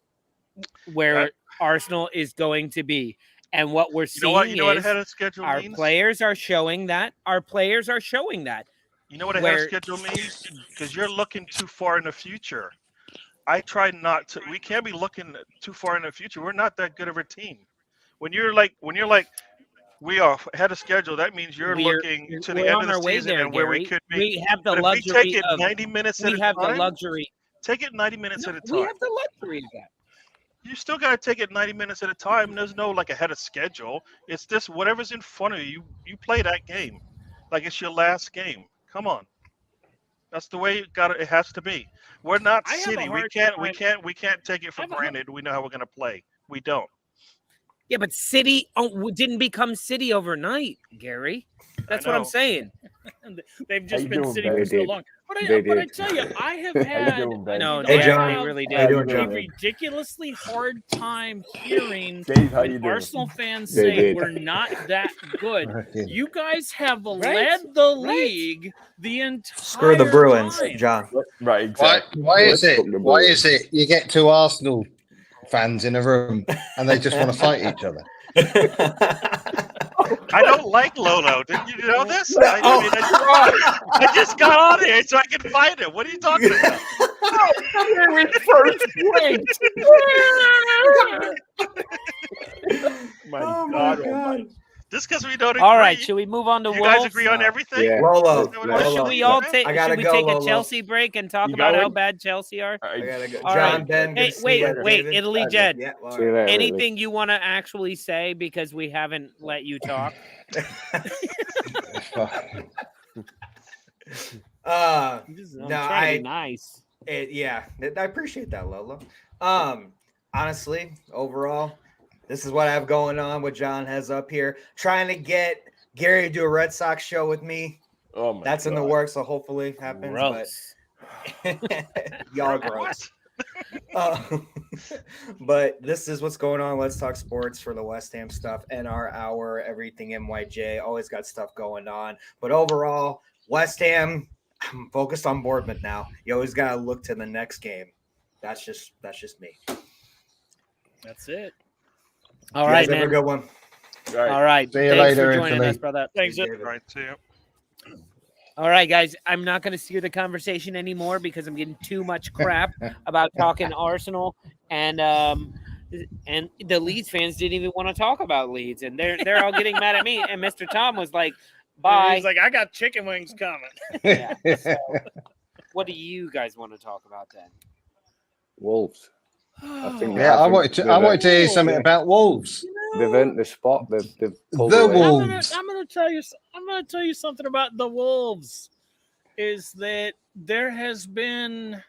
where Arsenal is going to be, and what we're seeing what ahead of schedule our means? Players are showing that. Our players are showing that. You know what ahead of schedule means? Because you're looking too far in the future. I try not to. We can't be looking too far in the future. We're not that good of a team. When you're like, we are ahead of schedule, that means you're looking to the end of the season and where we could be. We have the luxury. If we take it 90 minutes at a time. We have the luxury. Take it 90 minutes at a time. We have the luxury of that. You still got to take it 90 minutes at a time. There's no ahead of schedule. It's just whatever's in front of you. You play that game like it's your last game. Come on. That's the way it has to be. We're not City. We can't take it for granted. We know how we're going to play. We don't. Yeah, but City didn't become City overnight, Gary. That's what I'm saying. They've just been City for so long. But I tell you, I have had they really did. a ridiculously hard time hearing Arsenal fans say we're not that good. You guys have led the league the entire Screw the Bruins, time. John. Right, exactly. Why is it you get to Arsenal fans in a room and they just want to fight each other. I don't like Lolo. Didn't you know this? I just got on here so I can fight him. What are you talking about? We're in first place. My God. Just because we don't agree. All right, should we move on to you Wolves? guys agree on everything? Yeah. Lolo, Is that what Or it is? should we all take? I gotta Should we go, take a Lolo. Chelsea break and talk You about how going? bad Chelsea are? I gotta go. All John, right. Ben, good Hey, to see you. wait, David. Italy Jed. Yeah, all See you right. later. Anything you want to actually say because we haven't let you talk? I'm I'm No, trying to be nice. yeah, I appreciate that, Lolo. Honestly, overall, this is what I have going on. What John has up here, trying to get Gary to do a Red Sox show with me. Oh my That's in the God. works, so hopefully it happens. Gross. But y'all gross. But this is what's going on. Let's talk sports for the West Ham stuff. NR Hour, everything NYJ. Always got stuff going on. But overall, West Ham, I'm focused on Bournemouth now. You always got to look to the next game. That's just me. That's it. All You right, guys have a man. good one. All right. See you Thanks later, for joining Italy. us, brother. Thanks. David. All right, see you. All right, guys. I'm not going to steer the conversation anymore because I'm getting too much crap about talking Arsenal, and the Leeds fans didn't even want to talk about Leeds, and they're all getting mad at me. And Mr. Tom was like, "Bye." He's like, I got chicken wings coming. Yeah, so, what do you guys want to talk about then? Wolves. I think Yeah, I think wanted to hear something about Wolves. They've earned the spot. They've pulled The away. Wolves. I'm gonna tell you something about the Wolves. Is that it's been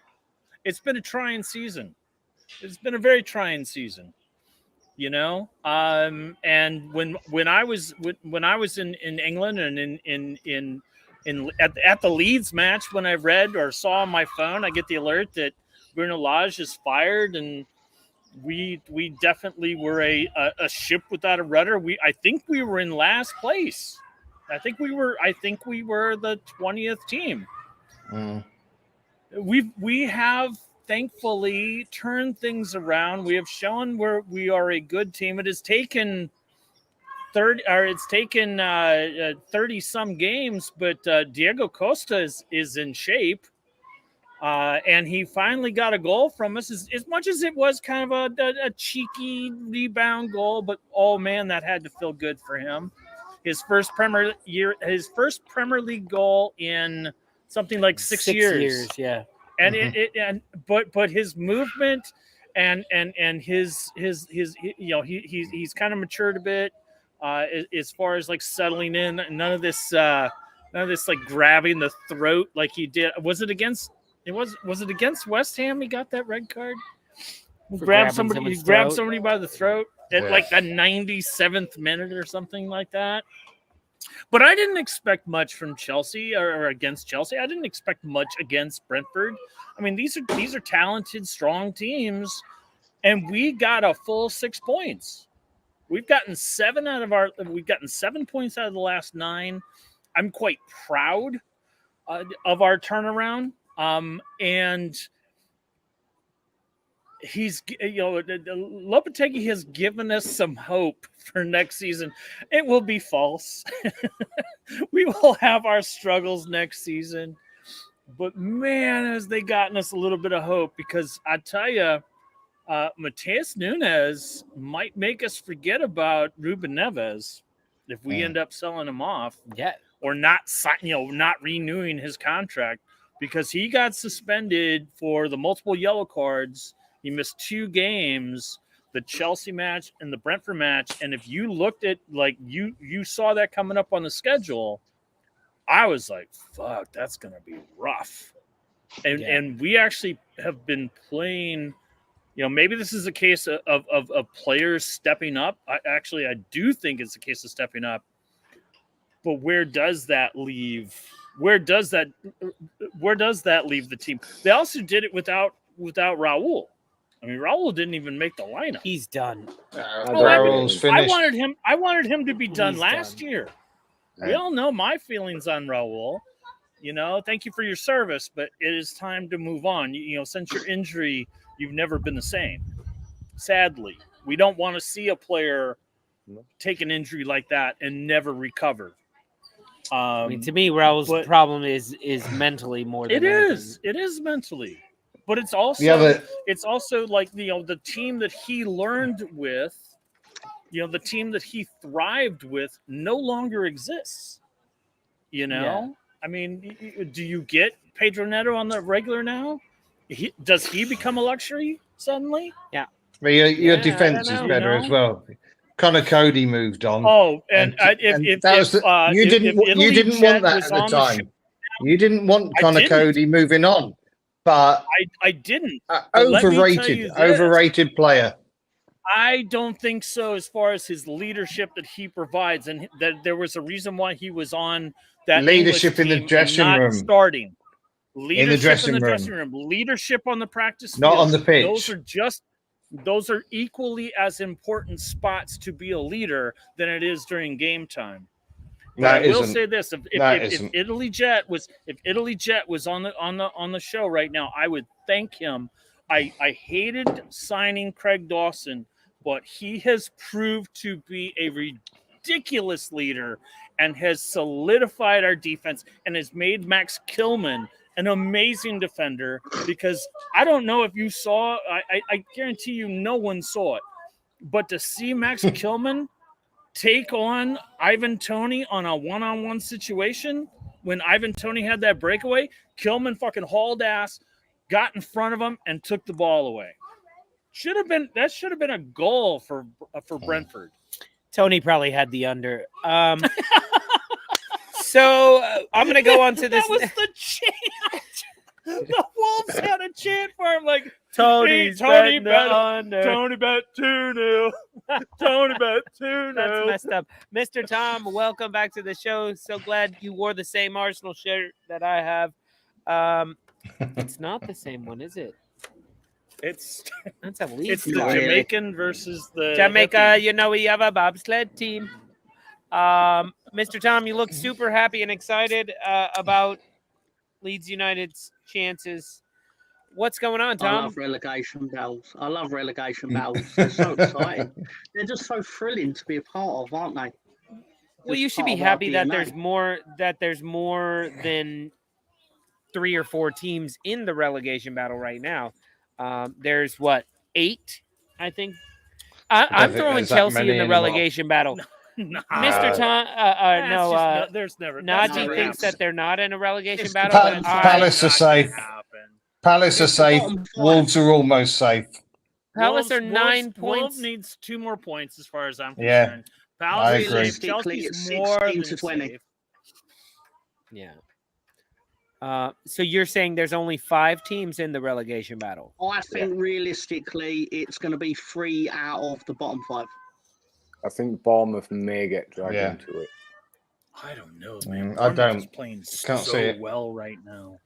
a trying season. It's been a very trying season. You know, and when I was in England and at the Leeds match, when I read or saw on my phone, I get the alert that Bruno Lage is fired, and we definitely were a ship without a rudder. I think we were in last place. I think we were the 20th team. Mm. We have thankfully turned things around. We have shown where we are a good team. It has taken 30 some games, but Diego Costa is in shape. And he finally got a goal from us, as much as it was kind of a cheeky rebound goal. But oh man, that had to feel good for him. His first Premier League goal in something like 6 years. Yeah. And but his movement and his he's kind of matured a bit as far as like settling in. None of this like grabbing the throat like he did. Was it against West Ham? He got that red card. He grabbed somebody by the throat at like the 97th minute or something like that. But I didn't expect much from Chelsea or against Chelsea. I didn't expect much against Brentford. I mean, these are talented, strong teams, and we got a full 6 points. We've gotten 7 points out of the last 9. I'm quite proud of our turnaround. And he's, Lopetegui has given us some hope for next season. It will be false. We will have our struggles next season, but man, has they gotten us a little bit of hope, because I tell you, Mateus Nunes might make us forget about Ruben Neves if we end up selling him off, or not renewing his contract, because he got suspended for the multiple yellow cards. He missed 2 games, the Chelsea match and the Brentford match. And if you looked at, like, you saw that coming up on the schedule, I was like, fuck, that's going to be rough. And we actually have been playing, maybe this is a case of players stepping up. I do think it's a case of stepping up. But where does that leave? Where does that leave the team? They also did it without Raul. I mean, Raul didn't even make the lineup. He's done. Raul's finished. I wanted him to be done last year. Yeah. We all know my feelings on Raul. Thank you for your service, but it is time to move on. Since your injury, you've never been the same. Sadly, we don't want to see a player take an injury like that and never recover. I mean, to me, Raul's problem is mentally more than anything. It is mentally, but it's also like the team that he learned with, the team that he thrived with, no longer exists. I mean, do you get Pedro Neto on the regular now? Does he become a luxury suddenly? Yeah. But your defense is better as well. Connor Cody moved on. Oh, you didn't want that at the time. You didn't want Connor Cody moving on, but I didn't. Overrated player. I don't think so. As far as his leadership that he provides, and that there was a reason why he was on that leadership in the dressing room, starting in the dressing room, leadership on the practice field, not on the pitch. Those are equally as important spots to be a leader than it is during game time. But I will say this: if Italy Jet was on the show right now, I would thank him. I hated signing Craig Dawson, but he has proved to be a ridiculous leader and has solidified our defense and has made Max Kilman an amazing defender, because I don't know if you saw, I guarantee you no one saw it, but to see Max Kilman take on Ivan Toney on a one-on-one situation when Ivan Toney had that breakaway, Kilman fucking hauled ass, got in front of him, and took the ball away. That should have been a goal for Brentford. Tony probably had the under. So I'm going to go on to this. That was the chant. The Wolves had a chant for him, like Tony bet 2-0. Tony bet 2-0. Tony bet 2-0. That's messed up. Mr. Tom, welcome back to the show. So glad you wore the same Arsenal shirt that I have. It's not the same one, is it? It's a Leeds. It's the Jamaican versus the Jamaica. We have a bobsled team. Mr. Tom, you look super happy and excited about Leeds United's chances. What's going on, Tom? I love relegation battles. They're so exciting. They're just so thrilling to be a part of, aren't they? Well, you should be happy that there's more than 3 or 4 teams in the relegation battle right now. There's 8, I think. I'm throwing Chelsea in the relegation battle. No. Mr. Tom, there's never. Naji thinks that they're not in a relegation battle. Palace are safe. Palace are safe. Wolves are almost safe. Palace are 9 points. Wolves needs 2 more points, as far as I'm concerned. Yeah, Palace I is agree. safe. Chelsea's more than 20. Safe. Yeah. So you're saying there's only 5 teams in the relegation battle? I think realistically, it's going to be 3 out of the bottom 5. I think Bournemouth may get dragged into it. I don't know, man. I don't. Playing Can't so see it. well right now.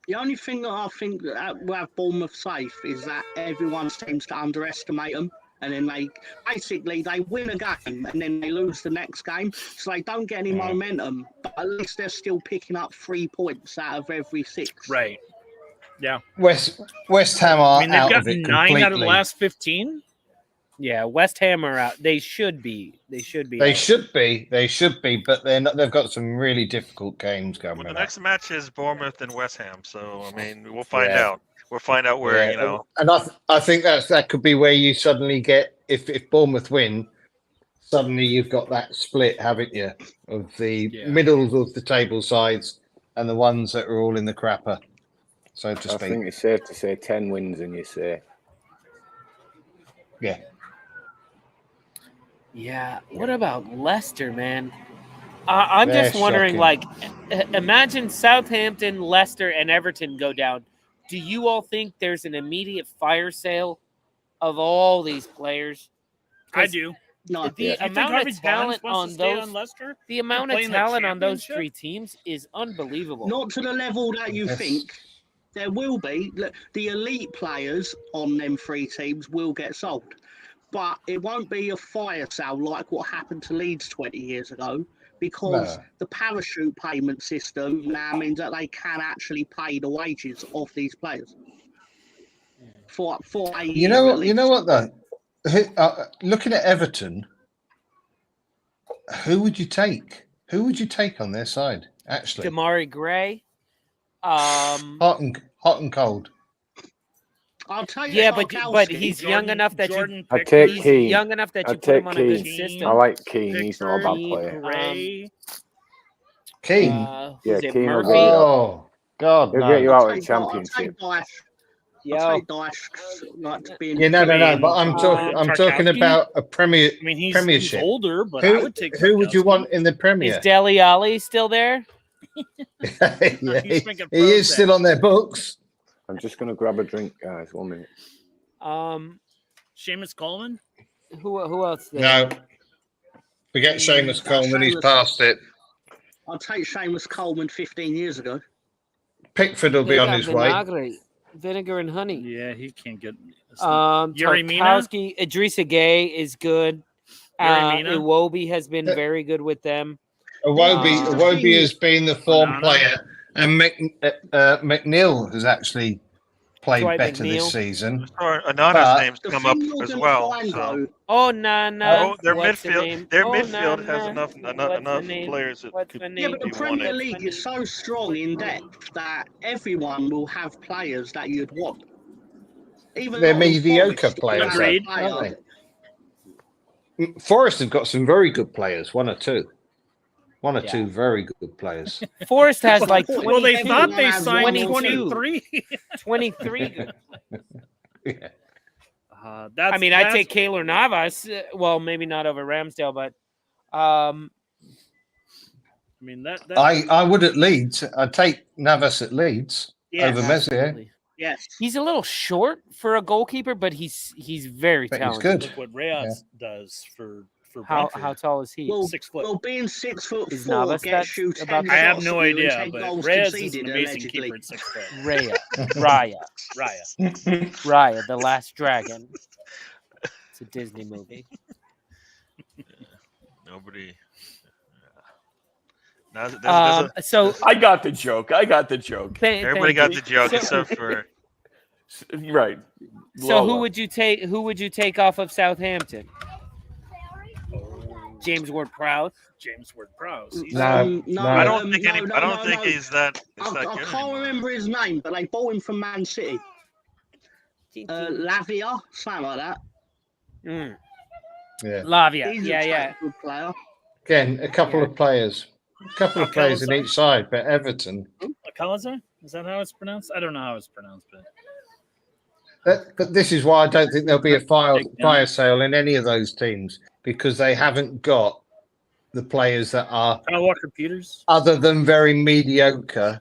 The only thing that I think will have Bournemouth safe is that everyone seems to underestimate them, and then they win a game and then they lose the next game, so they don't get any momentum. But at least they're still picking up 3 points out of every 6. Right. Yeah. West Ham are they've out got of it 9 completely. out of the last 15. Yeah, West Ham are out. They should be. They should be, but they're not. They've got some really difficult games coming. Well, the up. next match is Bournemouth and West Ham, so I mean, we'll find out. We'll find out where And I think that could be where you suddenly get if Bournemouth win, suddenly you've got that split, haven't you, of the middles of the table sides and the ones that are all in the crapper, so to speak. I think it's safe to say 10 wins, and you say, yeah. Yeah. What about Leicester, man? I'm They're just wondering, shocking. imagine Southampton, Leicester, and Everton go down. Do you all think there's an immediate fire sale of all these players? I do. No, The amount of talent on those, Leicester, the amount of talent on those 3 teams is unbelievable. Not to the level that you think. There will be. The elite players on them 3 teams will get sold. But it won't be a fire sale like what happened to Leeds 20 years ago, because the parachute payment system now means that they can actually pay the wages of these players. for a You year know at what? You know least. what though? Looking at Everton, who would you take? Who would you take on their side? Actually, Damari Gray. hot and cold. I'll tell you, Yeah, but Tarkowski. he's young enough that Jordan I'd take he's Keane. young enough that you I'd put him take on a good Keane. system. I like Keane. He's not a bad Keane, player. Gray. Keane. Who's Yeah, it? Keane will Murphy. get you out. Oh God, He'll get you no. out I'll of take Championship. Dyche. Yo, I'll take Dyche, like to be in Yeah, no. But I'm talking. I'm talking Tarkowski? about a Premier I mean, he's Premiership. older, but I Who would take. who would you Tarkowski. want in the is Premier? Dele Alli still there? Yeah, He's drinking he is Prozac. still on their books. I'm just going to grab a drink, guys. 1 minute. Seamus Coleman. Who else there? No, forget Seamus Coleman. He's past it. I'll take Seamus Coleman 15 years ago. Pickford will be on his way. Vinagre, vinegar and honey. Yeah, he can't get. Tarkowski, Mina? Idrissa Gay is good. Yuri Mina? Iwobi has been very good with them. Iwobi has been the form Onana? player, and McNeil has actually played Dwight better McNeil. this season. Or Anana's But- name's The come thing up you're as gonna well. find, So. though, Oh, Nana. Their What's the midfield, name? their Oh, midfield has Nana. enough What's the name? players that What's could the yeah, name? but the be Premier wanted. League is so strong in depth that everyone will have players that you'd want. Even They're though mediocre Forest players, have a Agreed. player- aren't they? Forest have got some very good players. One or two very good players. Forest has like 22. Well, they thought they Everyone signed has 23. 23 good. Yeah. That's. I mean, I'd take Keylor Navas. Well, maybe not over Ramsdale, but I mean that. I would at Leeds. I'd take Navas at Leeds Yes, over Messier. absolutely. yes. He's a little short for a goalkeeper, but he's very But he's talented. good. Look what Reyes does for How Brentford. tall is he? Well, 6 foot. Well, being 6'4" Is Navas gets that you about 10 I have shots no on you and idea, 10 but goals Reyes is conceded, an amazing allegedly. keeper at 6 foot. Raya, the Last Dragon. It's a Disney movie. Nobody. There's So I got the joke. everybody got the joke So- except for Right. So Lolo. who would you take? Who would you take off of Southampton? James Ward-Prowse. James Ward-Prowse. No, I don't think no, I don't think no. he's that. It's I that good can't anymore. remember his name, but they bought him from Man City. Lavia, something like that. Mm. Yeah. Lavia. He's Yeah, a yeah. good player. Again, a couple of players. A couple of players in each side, but Everton. Akalaza? Is that how it's pronounced? I don't know how it's pronounced, but But this is why I don't think there'll be a fire sale in any of those teams, because they haven't got the players that are Kyle Walker-Peters. other than very mediocre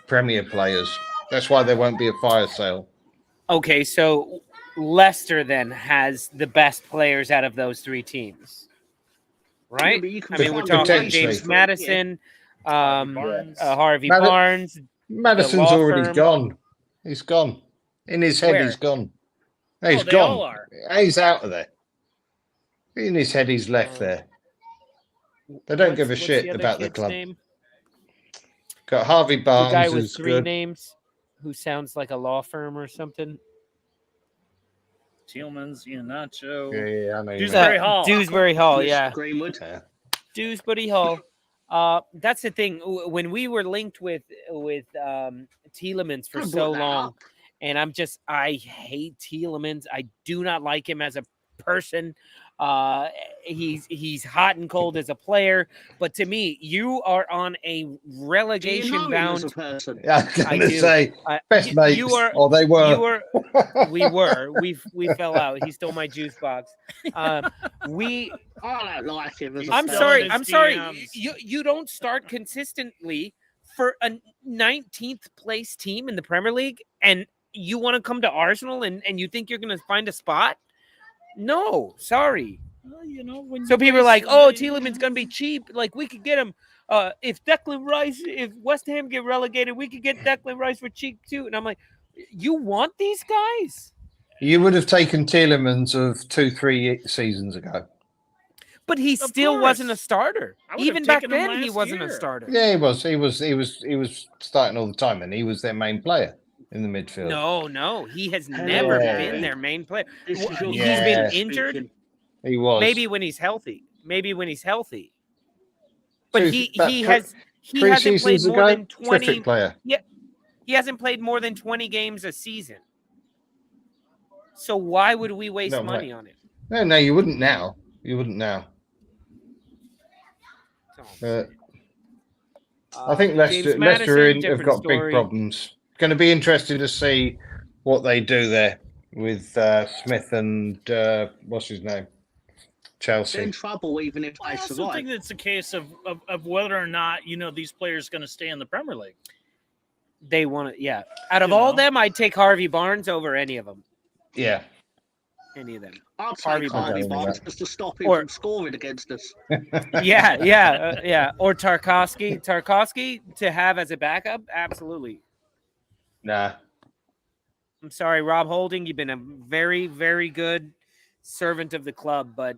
Premier players. That's why there won't be a fire sale. Okay, so Leicester then has the best players out of those three teams, right? Yeah, but you can I mean, we're find talking Potentially. James Madison, Barnes. Harvey Madi- Barnes. Madison's law already firm. gone. He's gone. In his head, Where? he's gone. He's they gone. all are. He's out of there. In his head, he's left there. They don't give a What's shit the other about the kid's club. name? Got Harvey The Barnes, guy with who's three good. names, who sounds like a law firm or something. Tielemans, Iheanacho. Yeah, I know. you mean. Dewsbury Hall. Dewsbury Hall, Yes, yeah. Greenwood. Yeah. Dewsbury Hall. That's the thing. When we were linked with Tielemans for I so brought that long, up. and I hate Tielemans. I do not like him as a person. He's hot and cold as a player, but to me, you are on a Do you relegation know him as bound. a person? Yeah, I was going to do. say best mates, You are. or they were. You were. We were. We fell out. He stole my juice box. We. I don't like him as a I'm person. sorry. his I'm sorry. DMs. You don't start consistently for a 19th place team in the Premier League, and you want to come to Arsenal and you think you're going to find a spot? No, sorry. Well, you know, when So you people are play like, "Oh, somebody- Tielemans going to be cheap. Like we could get him. If Declan Rice, if West Ham get relegated, we could get Declan Rice for cheap too." And I'm like, "You want these guys?" You would have taken Tielemans of 2-3 seasons ago. But he Of still wasn't a course. starter. I would have Even back taken him then, he last wasn't a year. starter. Yeah, he was. He was starting all the time, and he was their main player. in the midfield. No, he has never Yeah. been their main player. This is your He's Yeah. been speaking. injured. He was. Maybe when he's healthy. But So he that hasn't played pre-seasons more ago, than 20. terrific player. Yeah, he hasn't played more than 20 games a season. So why would we waste No, money on it? No, you wouldn't now. You wouldn't now. I think Leicester Madison, have got big problems. Going to be interesting to see what they do there with Smith and what's his name, They're in Chelsea. trouble even if I they also survive. think it's a case of whether or not these players going to stay in the Premier League. They want to, yeah. Out of all them, I'd take Harvey Barnes over any of them. Yeah. Any of them. I'll Harvey take Harvey Barnes. Barnes just to stop him Or- from scoring against us. Yeah. Or Tarkowski. Tarkowski to have as a backup? Absolutely. Nah. I'm sorry, Rob Holding. You've been a very, very good servant of the club, but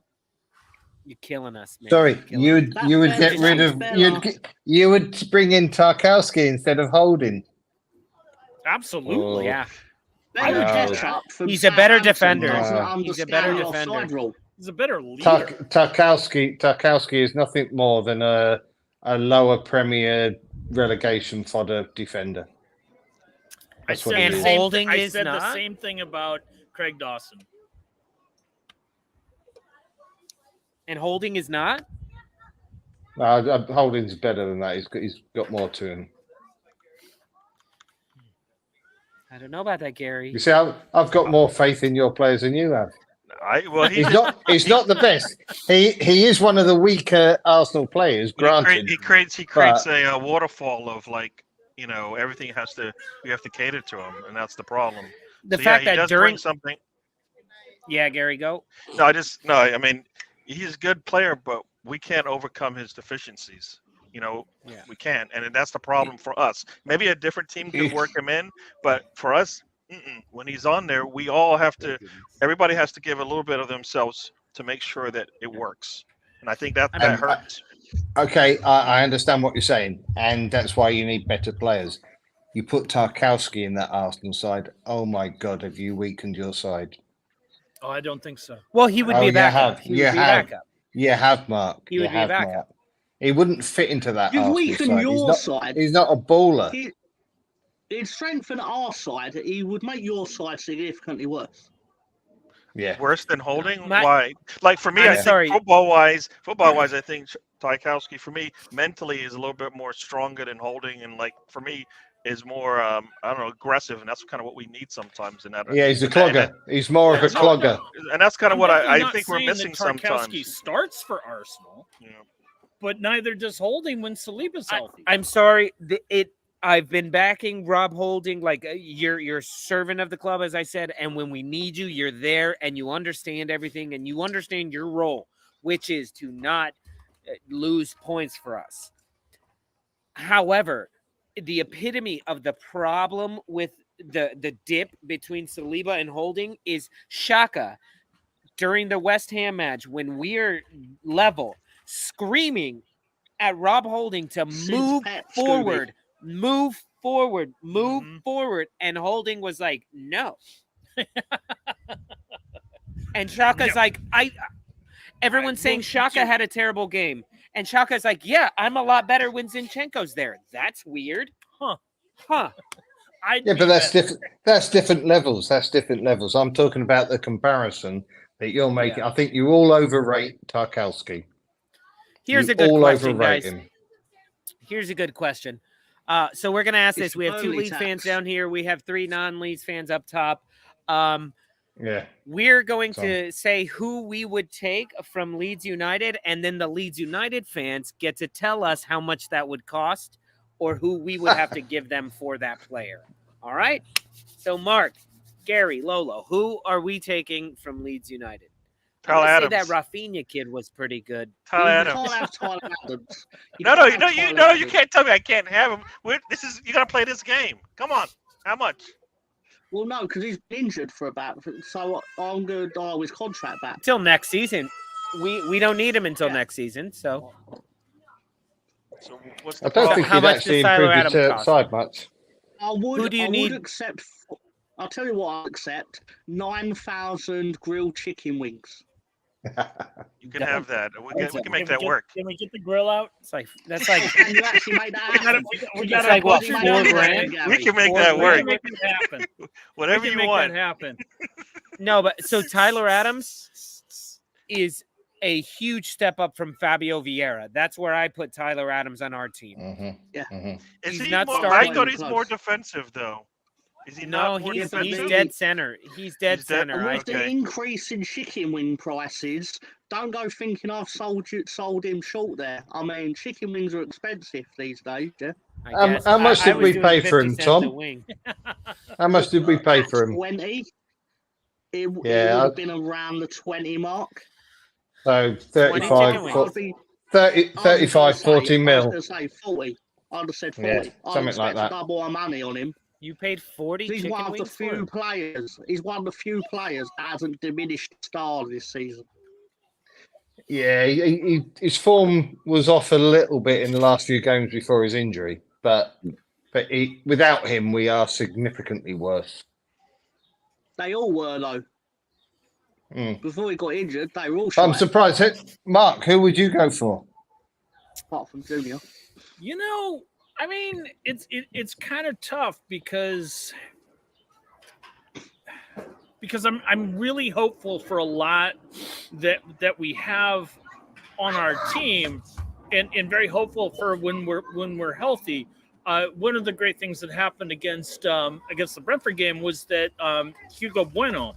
you're killing us, man. Sorry, You're killing you us. would That you would bench get is rid of better. you would bring in Tarkowski instead of Holding. Absolutely. Yeah. Better know. catch-up from He's a better Southampton defender. doesn't He's a better understand the defender. offside rule. He's a better leader. Tarkowski is nothing more than a lower Premier relegation fodder defender. I That's what said, it the is. same, Holding I is said the not? same thing about Craig Dawson. And Holding is not? Holding's better than that. He's got more to him. I don't know about that, Gary. You see, I've got more faith in your players than you have. He's not the best. He is one of the weaker Arsenal players. Granted, He creates a waterfall of everything we have to cater to him, and that's the problem. The So, fact he that does during bring something. Yeah, Gary, go. I mean, he's a good player, but we can't overcome his deficiencies. We can't, and that's the problem for us. Maybe a different team can work him in, but for us, when he's on there, everybody has to give a little bit of themselves to make sure that it works. And I think that hurts. Okay, I understand what you're saying, and that's why you need better players. You put Tarkowski in that Arsenal side. Oh my God, have you weakened your side? Oh, I don't think so. Well, he would be a backup. You have, Mark. He would be a backup. Mark. He wouldn't fit into that You've Arsenal weakened side. your side. He's not a baller. He'd strengthen our side. He would make your side significantly worse. Yeah. Worse than Holding? Why? Like for me, I'm I think sorry. football wise, I think Tarkowski for me mentally is a little bit more stronger than Holding, and for me is more aggressive, and that's kind of what we need sometimes in that. Yeah, he's a clogger. He's more of a clogger. And that's kind of what I not think we're saying missing that Tarkowski sometimes. starts for Arsenal, but neither does Holding when Saliba's healthy. I'm sorry. I've been backing Rob Holding. You're servant of the club, as I said, and when we need you, you're there, and you understand everything, and you understand your role, which is to not lose points for us. However, the epitome of the problem with the dip between Saliba and Holding is Xhaka during the West Ham match when we're level, screaming at Rob Holding to move forward. Move forward, forward. And Holding was like, no. And Xhaka's like, everyone's saying Xhaka had a terrible game. And Xhaka's like, yeah, I'm a lot better when Zinchenko's there. That's weird. Huh. Yeah, but that's different. That's different levels. That's different levels. I'm talking about the comparison that you're making. I think you all overrate Tarkowski. Here's a good question, guys. Here's a good question. So we're going to ask this. We have 2 Leeds fans down here. We have 3 non-Leeds fans up top. We're going to say who we would take from Leeds United, and then the Leeds United fans get to tell us how much that would cost or who we would have to give them for that player. All right? So, Mark, Gary, Lolo, who are we taking from Leeds United? Tyler Adams. Say that Rafinha kid was pretty good. Tyler Adams. You can't have Tyler Adams. You can't tell me I can't have him. You got to play this game. Come on. How much? Well, no, because he's been injured for so I'm going to dial his contract back. Till next season. We don't need him until next season, so. So what's I don't think how he'd much actually does Tyler improve Adams his cost? side much. Who do you need? accept. I'll tell you what I'll accept: 9,000 grilled chicken wings. You can have that. We can make that work. Can we get the grill out? It's like that's like Can you actually make that happen? We It's got like what, Can you $4 make that grand? happen, We Gary? can make We that can work. make it happen. Whatever We can you make want. that happen. no, but so Tyler Adams is a huge step up from Fabio Vieira. That's where I put Tyler Adams on our team. Is He's he not more, I starting. thau he's more defensive though. Is he No, not more he's defensive? dead center. He's dead He's dead- center. And I with the Okay. increase in chicken wing prices, don't go thinking I've sold him short there. I mean, chicken wings are expensive these days, yeah? guess. How much I did was we doing pay for 50 him, cents a Tom? wing. How much did we pay for him? 20. It would Yeah, have been around the 20 mark. So 20 chicken 35, wings. I'd be, 30, I was 35, gonna say- 40 I was mil. going to say 40. I'd have said 40. Yeah, I'd something expect like that. double our money on him. You paid 40 He's chicken one of the wings for few him? players. He's one of the few players that hasn't diminished star this season. Yeah, his form was off a little bit in the last few games before his injury, but without him, we are significantly worse. They all were though. Mm. Before he got injured, they were all I'm shite, surprised. Mark, who would you go for? apart from Junior. You know, I mean, it's kind of tough because I'm really hopeful for a lot that we have on our team, and very hopeful for when we're healthy. One of the great things that happened against the Brentford game was that Hugo Bueno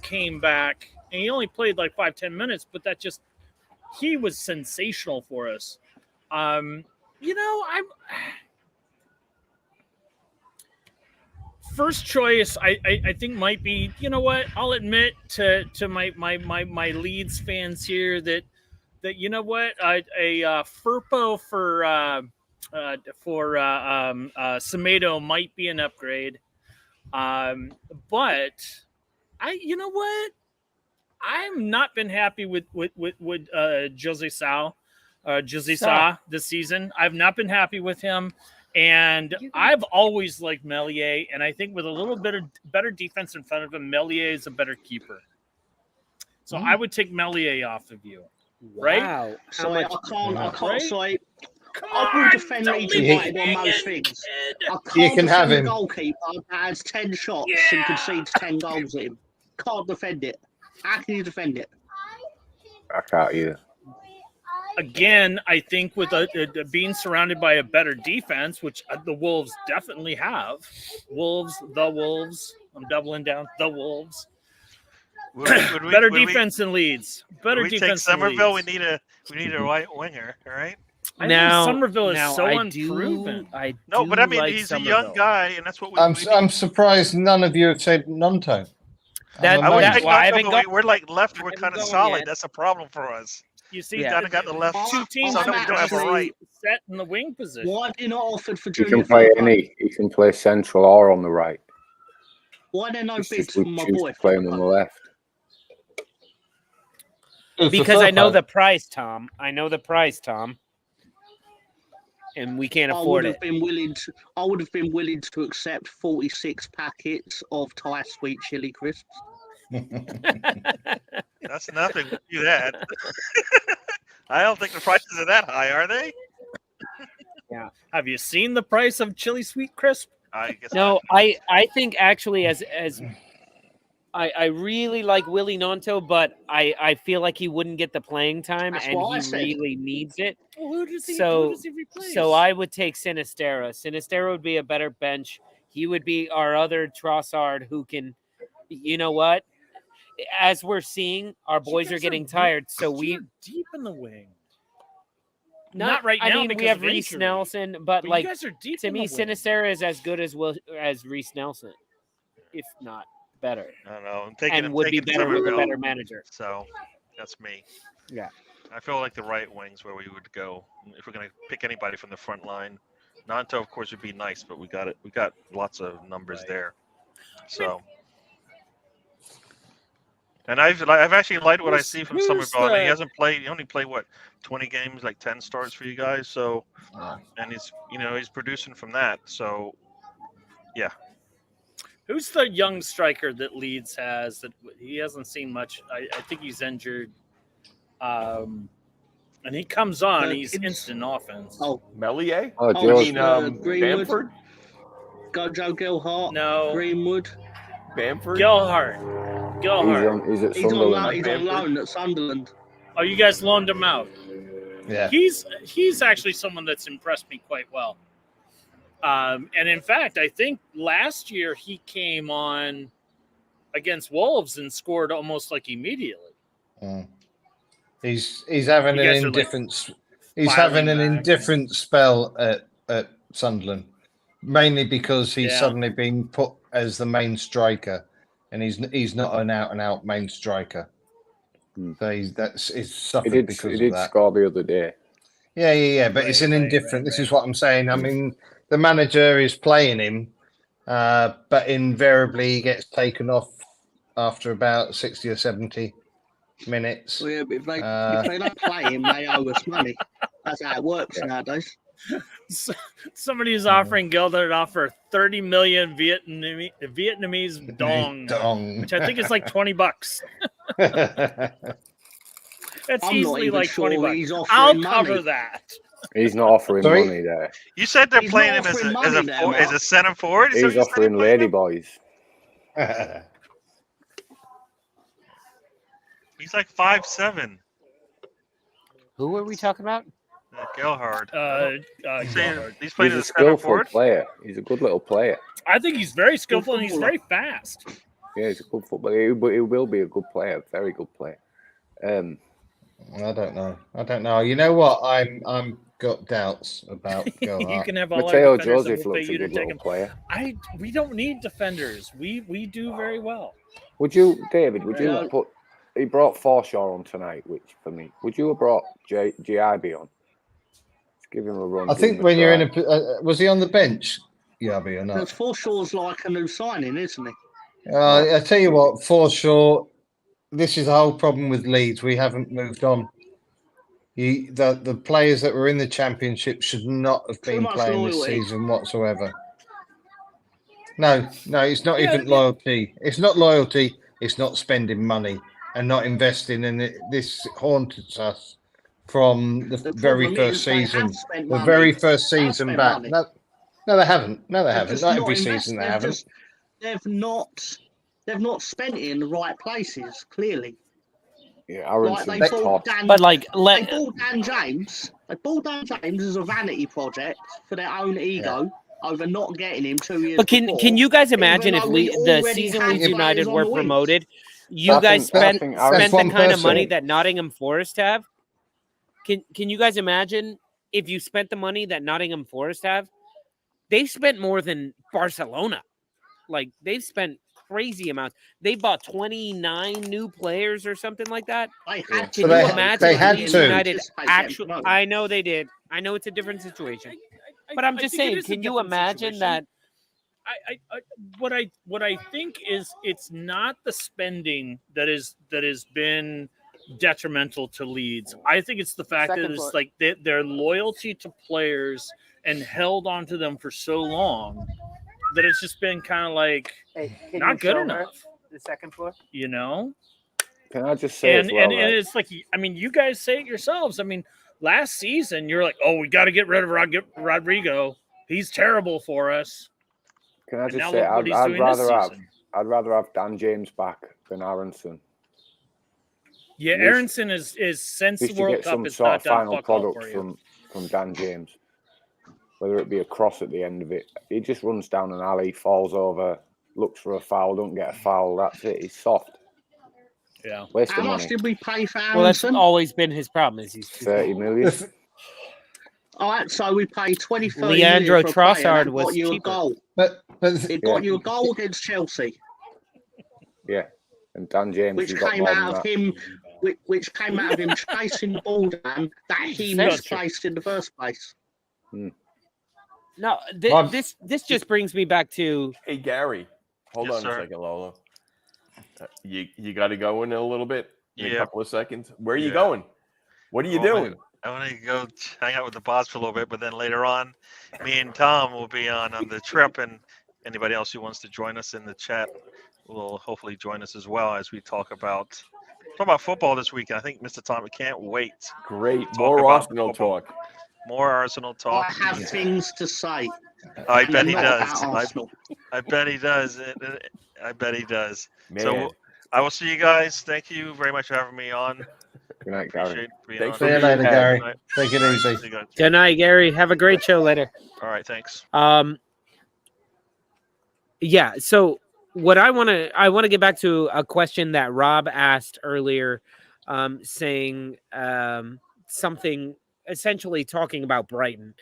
came back, and he only played like 5-10 minutes, but he was sensational for us. You know, I'm first choice. I think might be. You know what? I'll admit to my Leeds fans here that you know what a Firpo for Semedo might be an upgrade. But you know what? I've not been happy with Jose Sa this season. I've not been happy with him, and I've always liked Melier. And I think with a little bit of better defense in front of him, Melier is a better keeper. So I would take Melier off of you, right? Wow. So I can't. Right? So I Come will on, defend don't Leeds leave United me on most hanging, things. kid. I can't You can have defend a him. goalkeeper that has 10 shots and concedes 10 goals at him. Can't defend it. How can you defend it? I can't either. Again, I think with being surrounded by a better defense, which the Wolves definitely have. The Wolves. I'm doubling down. The Wolves. Better defense than Leeds. Better we take defense than Somerville. We Leeds. need a right winger, all right? I Now- think Somerville is now so I unproven. No, do but I mean like he's a Somerville. young guy, and that's what we. I'm we I'm surprised none of you have said Nonto. That- I would that- take well, I Nonto, haven't but gone- we're like left. We're haven't kind of gone solid. yet. That's a problem for us. You see, He's Yeah. kind of got the left. two teams I'm So we don't have a actually- right. set in the wing position. Why have you not offered for He Junior? can play Firpo? any. He can play central or on the right. Why are there no It's bids just for we my choose boy? to play him on the left. Because I know the price, Tom. I know the price, Tom. And we can't I would afford have it. been willing to. I would have been willing to accept 46 packets of Thai sweet chili crisps. That's nothing. We do that. I don't think the prices are that high, are they? Have you seen the price of chili sweet crisp? I guess No, I think actually as I really like Willie Nonto, but I feel like he wouldn't get the playing time, That's and what I he said. really needs it. Well, who does he replace? So I would take Sinistera. Sinistera would be a better bench. He would be our other Trossard who can, you know what? As we're seeing, our boys guys are getting deep- tired, so you're we deep in the wing. Not right I now mean, because we have of Reese injury. Nelson, but But like you guys are deep to in me, the wing. Sinistera is as good as Reese Nelson, if not better, I don't know. I'm taking and would be taking better with a Somerville. better manager. So that's me. Yeah. I feel like the right wing's where we would go if we're going to pick anybody from the front line. Nanto, of course, would be nice, but we got lots of numbers there. So, and I've actually liked what I see from Who's Somerville. I mean, he the- hasn't played. He only played 20 games, like 10 starts for you guys. So, and he's producing from that. So, Who's the young striker that Leeds has that he hasn't seen much? I think he's injured. And he comes on, he's instant offense. Oh, Melier? Oh, oh, George. Greenwood, Bamford? Gojo Gilhart, No. Greenwood. Bamford? Gilhart. He's at He's on Sunderland. loan. He's on loan at Sunderland. Oh, you guys loaned him out. Yeah. He's actually someone that's impressed me quite well. And in fact, I think last year he came on against Wolves and scored almost like immediately. He's having You an guys are, like, indifferent. He's having an filing back. indifferent spell at Sunderland, mainly because he's Yeah. suddenly been put as the main striker, and he's not an out and out main striker. So he's suffered He because did of that. score the other day. Yeah. But it's an indifferent. This is what I'm saying. I mean, the manager is playing him, but invariably he gets taken off after about 60 or 70 minutes. Well, yeah, but if they don't play him, they owe us money. That's how it works nowadays. Somebody's offering Gilder to offer 30 million Vietnamese dong, which I think is like $20. That's I'm not easily even like sure $20. he's offering I'll cover money. that. He's not offering Sorry? money there. You said they're He's playing not him as offering a money there, as Mark. a center forward. Is that He's what you said offering they're playing him? ladyboys. He's like 5'7". Who are we talking about? Gelhard. He's playing He's as a a center skillful forward. player. He's a good little player. I think he's very skillful and he's very fast. Yeah, he's a good footballer. But he will be a good player, very good player. I don't know. You know what? I'm got doubts about You Gilhart. can have all Mateo our defenders and Joseph we'll pay looks a you to good take little him. player. We don't need defenders. We do very well. Would you, David? Would you Yeah. put? He brought Forshaw on tonight, which for me, would you have brought GIB on? Just give him a run. I give him think when you're in try. was he on the bench? Yabi or Because not? Forshaw's like a new signing, isn't he? I tell you what, Forshaw. This is the whole problem with Leeds. We haven't moved on. The players that were in the Championship should not have Too been much playing this loyalty. season whatsoever. No, it's not Yeah, even loyalty. It's not loyalty. It's not spending money and not investing in it. This haunted us from the The very problem first is they have season. spent The money. very first They have season spent back. money. No, they haven't. No, they They've haven't. just Not not every invest- season they they've haven't. just- They've not spent it in the right places. Clearly, Yeah, like they Aronson's bought top. Dan. But like, They bought Dan James. They bought Dan James as a vanity project for their own ego over not getting him 2 years. But can before, you guys imagine if though we the already season had Leeds United players on were the wings? promoted, you I guys think- I spent think spent Aaron's the one kind of money person. that Nottingham Forest have? Can you guys imagine if you spent the money that Nottingham Forest have? They spent more than Barcelona. Like they've spent crazy amounts. They bought 29 new players or something like that. They Yeah. had Can So you they- imagine they if had Leeds to. United actually? I know they did. I know it's a different situation. But I'm just think it saying, is a can you different imagine situation. that? What I think is it's not the spending that has been detrimental to Leeds. I think it's the fact that it's like their loyalty to players and held on to them for so long that it's just been kind of like not good enough. The second floor. You know, Can I just say and as well, and right? it's like, I mean, you guys say it yourselves. I mean, last season you're like, oh, we got to get rid of Rodrigo. He's terrible for us. Can I And just now say look what he's I'd doing this season. rather have Dan James back than Aronson. Yeah, At Aronson is since At the least you World get Cup some has sort not of done final fuck all product for you. from Dan James. Whether it be a cross at the end of it, he just runs down an alley, falls over, looks for a foul, don't get a foul. That's it. He's soft. Yeah. Waste How of much money. did we pay for Well, that's Aronson? always been his problem. Is he's 30 million. All right, so we paid 30 Leandro million for a player, Trossard that was got you a cheaper. goal. But It got you a goal against Chelsea, Yeah. And Dan James, which he's got came more than out of that. him, which came out of him chasing the ball down that he Gotcha. misplaced in the first place. No, Bob- this just brings me back to Hey, Gary, hold Yes, on sir. a second, Lolo. You got to go in a little bit, in a Yeah. couple of seconds. Where are you Yeah. going? What are you Well, doing? I want to go hang out with the boss for a little bit, but then later on, me and Tom will be on the trip, and anybody else who wants to join us in the chat will hopefully join us as well as we talk about football this weekend. I think Mr. Tom, we can't wait. Great. Talk More about Arsenal football. talk. More Arsenal I talk. have things to say. I and bet he not does. about Arsenal. I bet he does. I bet he does. Man. So I will see you guys. Thank you very much for having me on. Good night, Gary. Appreciate being Thanks on. for See you being later, here. Gary. Good night. Take it All right, easy. see you guys. Good night, Gary. Have a great show later. All right, thanks. Yeah. So what I want to get back to a question that Rob asked earlier, saying something essentially talking about Brighton.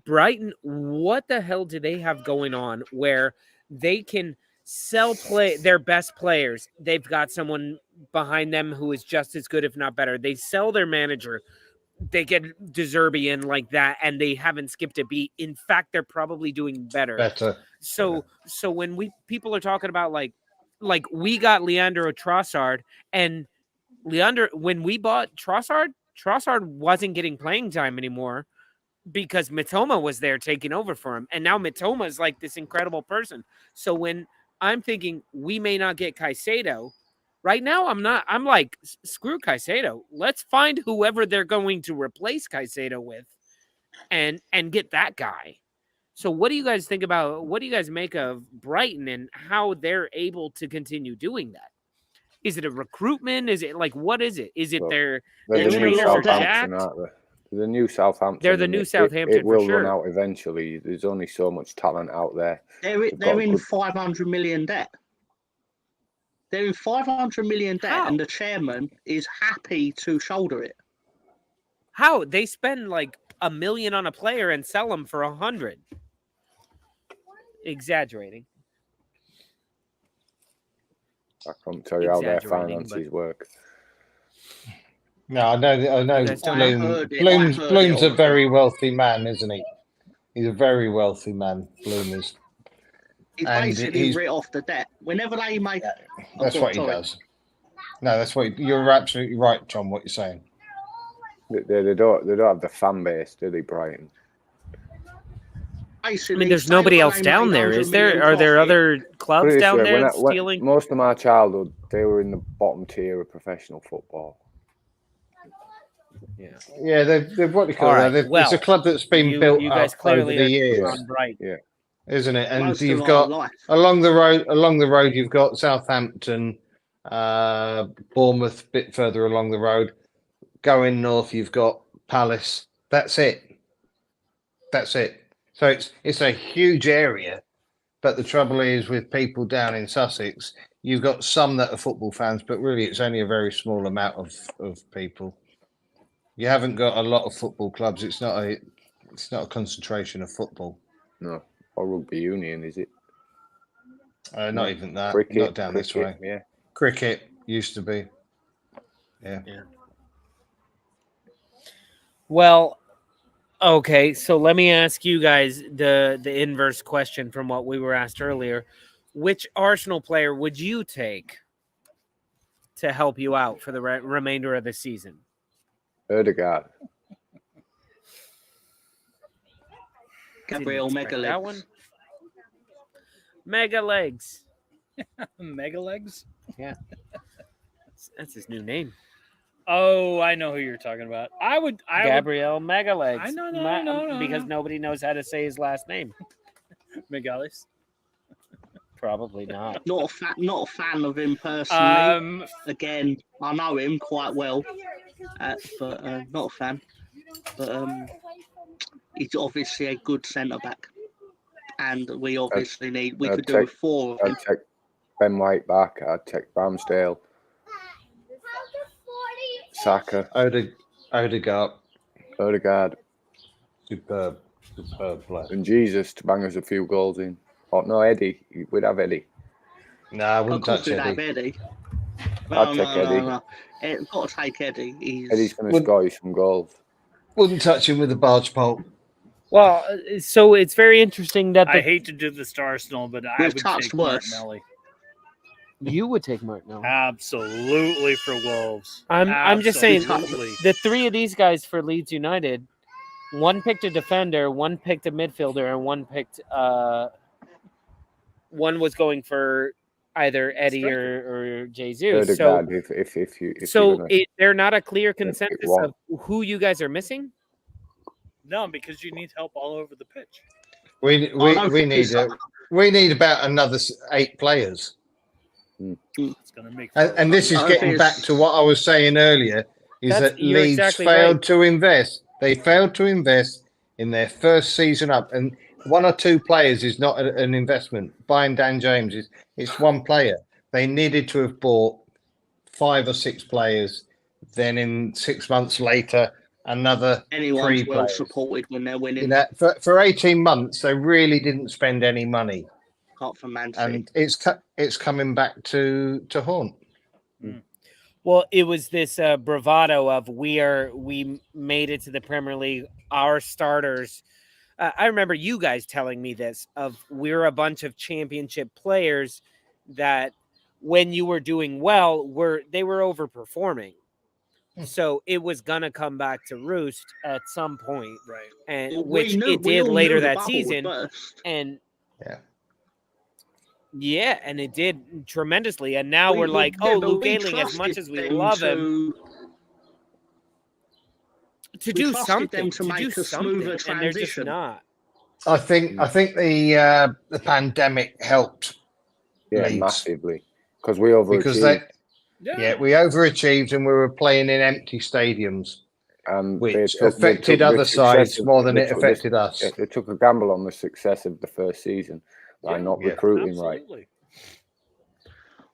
Brighton, what the hell do they have going on where they can sell their best players? They've got someone behind them who is just as good, if not better. They sell their manager. They get De Zerbi in like that, and they haven't skipped a beat. In fact, they're probably doing better. So when people are talking about like we got Leandro Trossard, and when we bought Trossard wasn't getting playing time anymore because Mitoma was there taking over for him, and now Mitoma is like this incredible person. So when I'm thinking we may not get Caicedo. Right now, I'm like, screw Caicedo. Let's find whoever they're going to replace Caicedo with and get that guy. So what do you guys think about, what do you guys make of Brighton and how they're able to continue doing that? Is it a recruitment? Is it like, what is it? Is it their They're the new trainers are Southampton, jacked? aren't they? They're the new Southampton. They're the and new Southampton, It will for sure. run out eventually. There's only so much talent out there. They're in 500 million debt. They're in 500 million debt, How? and the chairman is happy to shoulder it. How? They spend like $1 million on a player and sell them for 100. Exaggerating. I can't tell you how their Exaggerating, finances work. No, I know. That's not- I heard it, Bloom's a honestly. very wealthy man, isn't he? He's a very wealthy man. Bloom is. He's And basically he's- writ off the debt. Whenever they make That's what he does. No, that's what you're absolutely right, John. What you're saying. They don't have the fan base, do they, Brighton? I mean, there's nobody else down there, is there? Are there other Put clubs it this down way, there when stealing? most of my childhood, they were in the bottom tier of professional football. Yeah. Yeah, they've what do you call All it? right, It's well, a club that's been built you up guys over clearly the are years, on Brighton. Yeah. isn't it? And Most you've of our got life. along the road, you've got Southampton, Bournemouth, a bit further along the road. Going north, you've got Palace. That's it. So it's a huge area, but the trouble is with people down in Sussex, you've got some that are football fans, but really it's only a very small amount of people. You haven't got a lot of football clubs. It's not a concentration of football. No, or rugby union, is it? Not even that. Cricket, Not down this way. Yeah. Cricket used to be. Yeah. Well, okay, so let me ask you guys the inverse question from what we were asked earlier. Which Arsenal player would you take to help you out for the remainder of the season? Odegaard. Gabriel Didn't expect that one. Megalegs. Mega Legs. Mega legs. That's his new name. Oh, I know who you're talking about. I would. Gabriel Mega Legs. I know, no, because nobody knows how to say his last name. Megalis. Probably not. Not a fan of him personally. Um, Again, I know him quite well, but not a fan. But he's obviously a good centre back, and we obviously need. We could do with 4 of them. I'd take Ben White back. I'd take Ramsdale. Saka. Odegaard. Superb player. And Jesus to bang us a few goals in. Oh, no, Eddie. We'd have Eddie. No, I Of wouldn't course, touch we'd have Eddie. Eddie. I'd take Eddie. No. Got to take Eddie. Eddie's going to score you some goals. Wouldn't touch him with a barge pole. Well, so it's very interesting that I hate to do this to Arsenal, but I We've would touched take worse. Martinelli. you would take Martinelli. Absolutely for Wolves. I'm just saying, Absolutely. the 3 of these guys for Leeds United, one picked a defender, one picked a midfielder, and one picked one was going for either Eddie or Jesus. Odegaard, So they're not a clear consensus of who you guys are missing? No, because you need help all over the pitch. We need about another 8 players. It's going to make. And this is getting back to what I was saying earlier: is that Leeds exactly failed right. to invest. They failed to invest in their first season up, and 1 or 2 players is not an investment. Buying Dan James it's 1 player. They needed to have bought 5 or 6 players. Then in 6 months later, another 3 Anyone's well players. supported when they're winning. You know, for 18 months, they really didn't spend any money, Apart from Man City. and it's coming back to haunt. Well, it was this bravado of we made it to the Premier League. Our starters. I remember you guys telling me this of we're a bunch of championship players that when you were doing well, they were overperforming. So it was gonna come back to roost at some point, Right? And which it did later that season, and yeah, and it did tremendously. And now we're like, Luke Ayling, as much as we love him, to do something, to make a smoother transition. And they're just not. I think the pandemic helped. Leeds. Massively, because we overachieved. We overachieved, and we were playing in empty stadiums, which affected other sides more than it affected us. They took a gamble on the success of the first season by not recruiting right.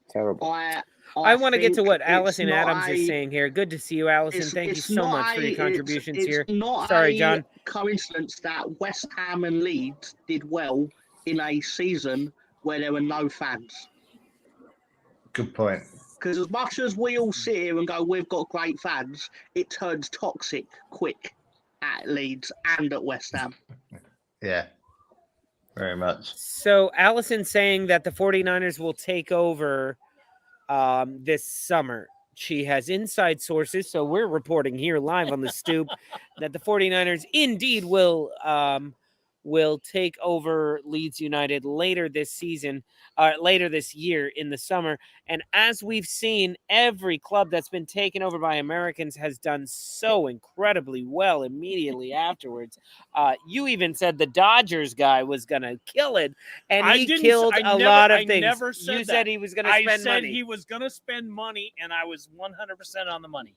Terrible. I want to get to what Allison Adams is saying here. Good to see you, Allison. Thank you so much for your contributions here. Sorry, John. Coincidence that West Ham and Leeds did well in a season where there were no fans. Good point. Because as much as we all sit here and go, we've got great fans, it turns toxic quick at Leeds and at West Ham. Yeah, very much. So Allison's saying that the 49ers will take over this summer. She has inside sources, so we're reporting here live on the Stoop that the 49ers indeed will take over Leeds United later this year in the summer. And as we've seen, every club that's been taken over by Americans has done so incredibly well immediately afterwards. You even said the Dodgers guy was going to kill it, and he killed a lot of things. You said he was going to spend money. I said he was going to spend money, and I was 100% on the money.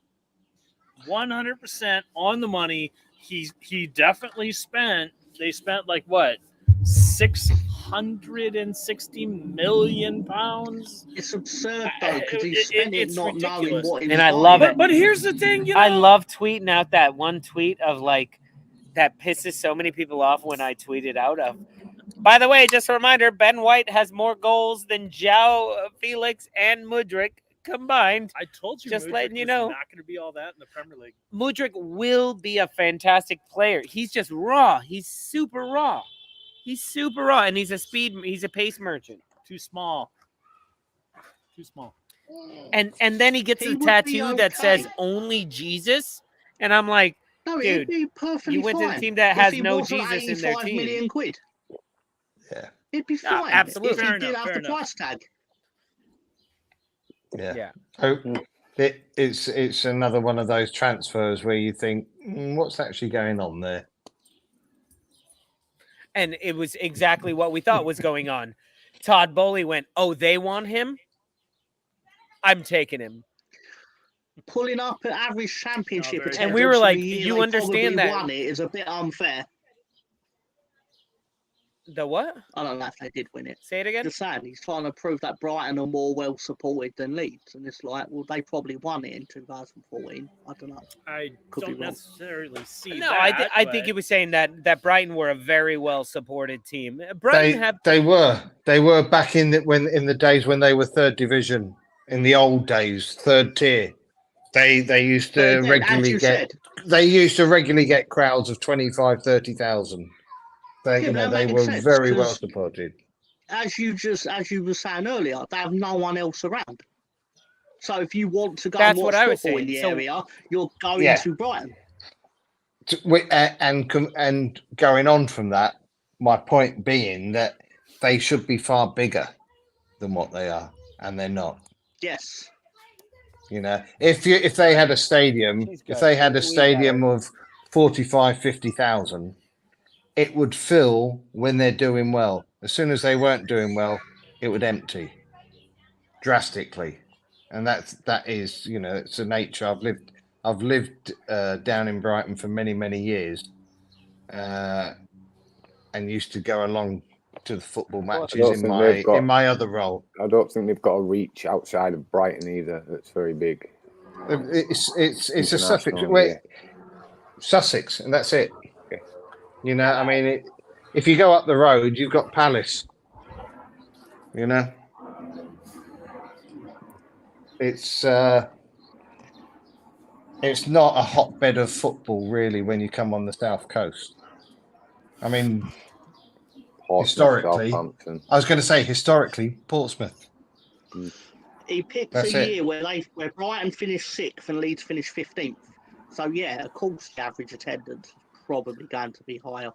100% on the money. He definitely spent. They spent like what, 660 million pounds? It's absurd though, because he spent it not knowing what he was. And I love it. But here's the thing, I love tweeting out that one tweet of like that pisses so many people off when I tweet it out of. By the way, just a reminder: Ben White has more goals than João Felix and Mudryk combined. I told you, just Mudryk letting you know, not going to be all that in the Premier League. Mudryk will be a fantastic player. He's just raw. He's super raw. And he's a pace merchant. Too small. And then he gets a tattoo that says "Only Jesus," and I'm like, dude, you went to the team that has no Jesus in their team. £85 million. Yeah, it'd be fine. Absolutely, if he did have the price tag. Yeah. So it's another one of those transfers where you think, what's actually going on there? And it was exactly what we thought was going on. Todd Bowley went, they want him? I'm taking him. Pulling up an average championship. And we were like, you understand that. Won it is a bit unfair. The what? I don't know if they did win it. Say it again. Just saying, he's trying to prove that Brighton are more well supported than Leeds, and it's like, well, they probably won it in 2014. I don't know. I don't necessarily see. No, that, I think he was saying that Brighton were a very well supported team. They were back in the days when they were third division, in the old days, third tier. They used to regularly get crowds of 25,000, 30,000. They were very well supported. As you were saying earlier, they have no one else around. So if you want to go and watch football in the area, you're going to Brighton. And going on from that, my point being that they should be far bigger than what they are, and they're not. Yes. You know, if they had a stadium, He's if good. they had a We got stadium it. of 45, 50,000, it would fill when they're doing well. As soon as they weren't doing well, it would empty drastically, and that is, you know, it's the nature. I've lived down in Brighton for many years, and used to go along to the football matches don't in think they've got- my other role. I don't think they've got a reach outside of Brighton either. That's very big. It's a Sussex, International, Sussex, and that's it. You know, I mean, if you go up the road, you've got Palace. You know, it's not a hotbed of football really when you come on the south coast. I mean, historically, Southampton. I was going to say historically, Portsmouth. He picks That's a it. year where Brighton finished 6th and Leeds finished 15th. So yeah, of course the average attendance is probably going to be higher.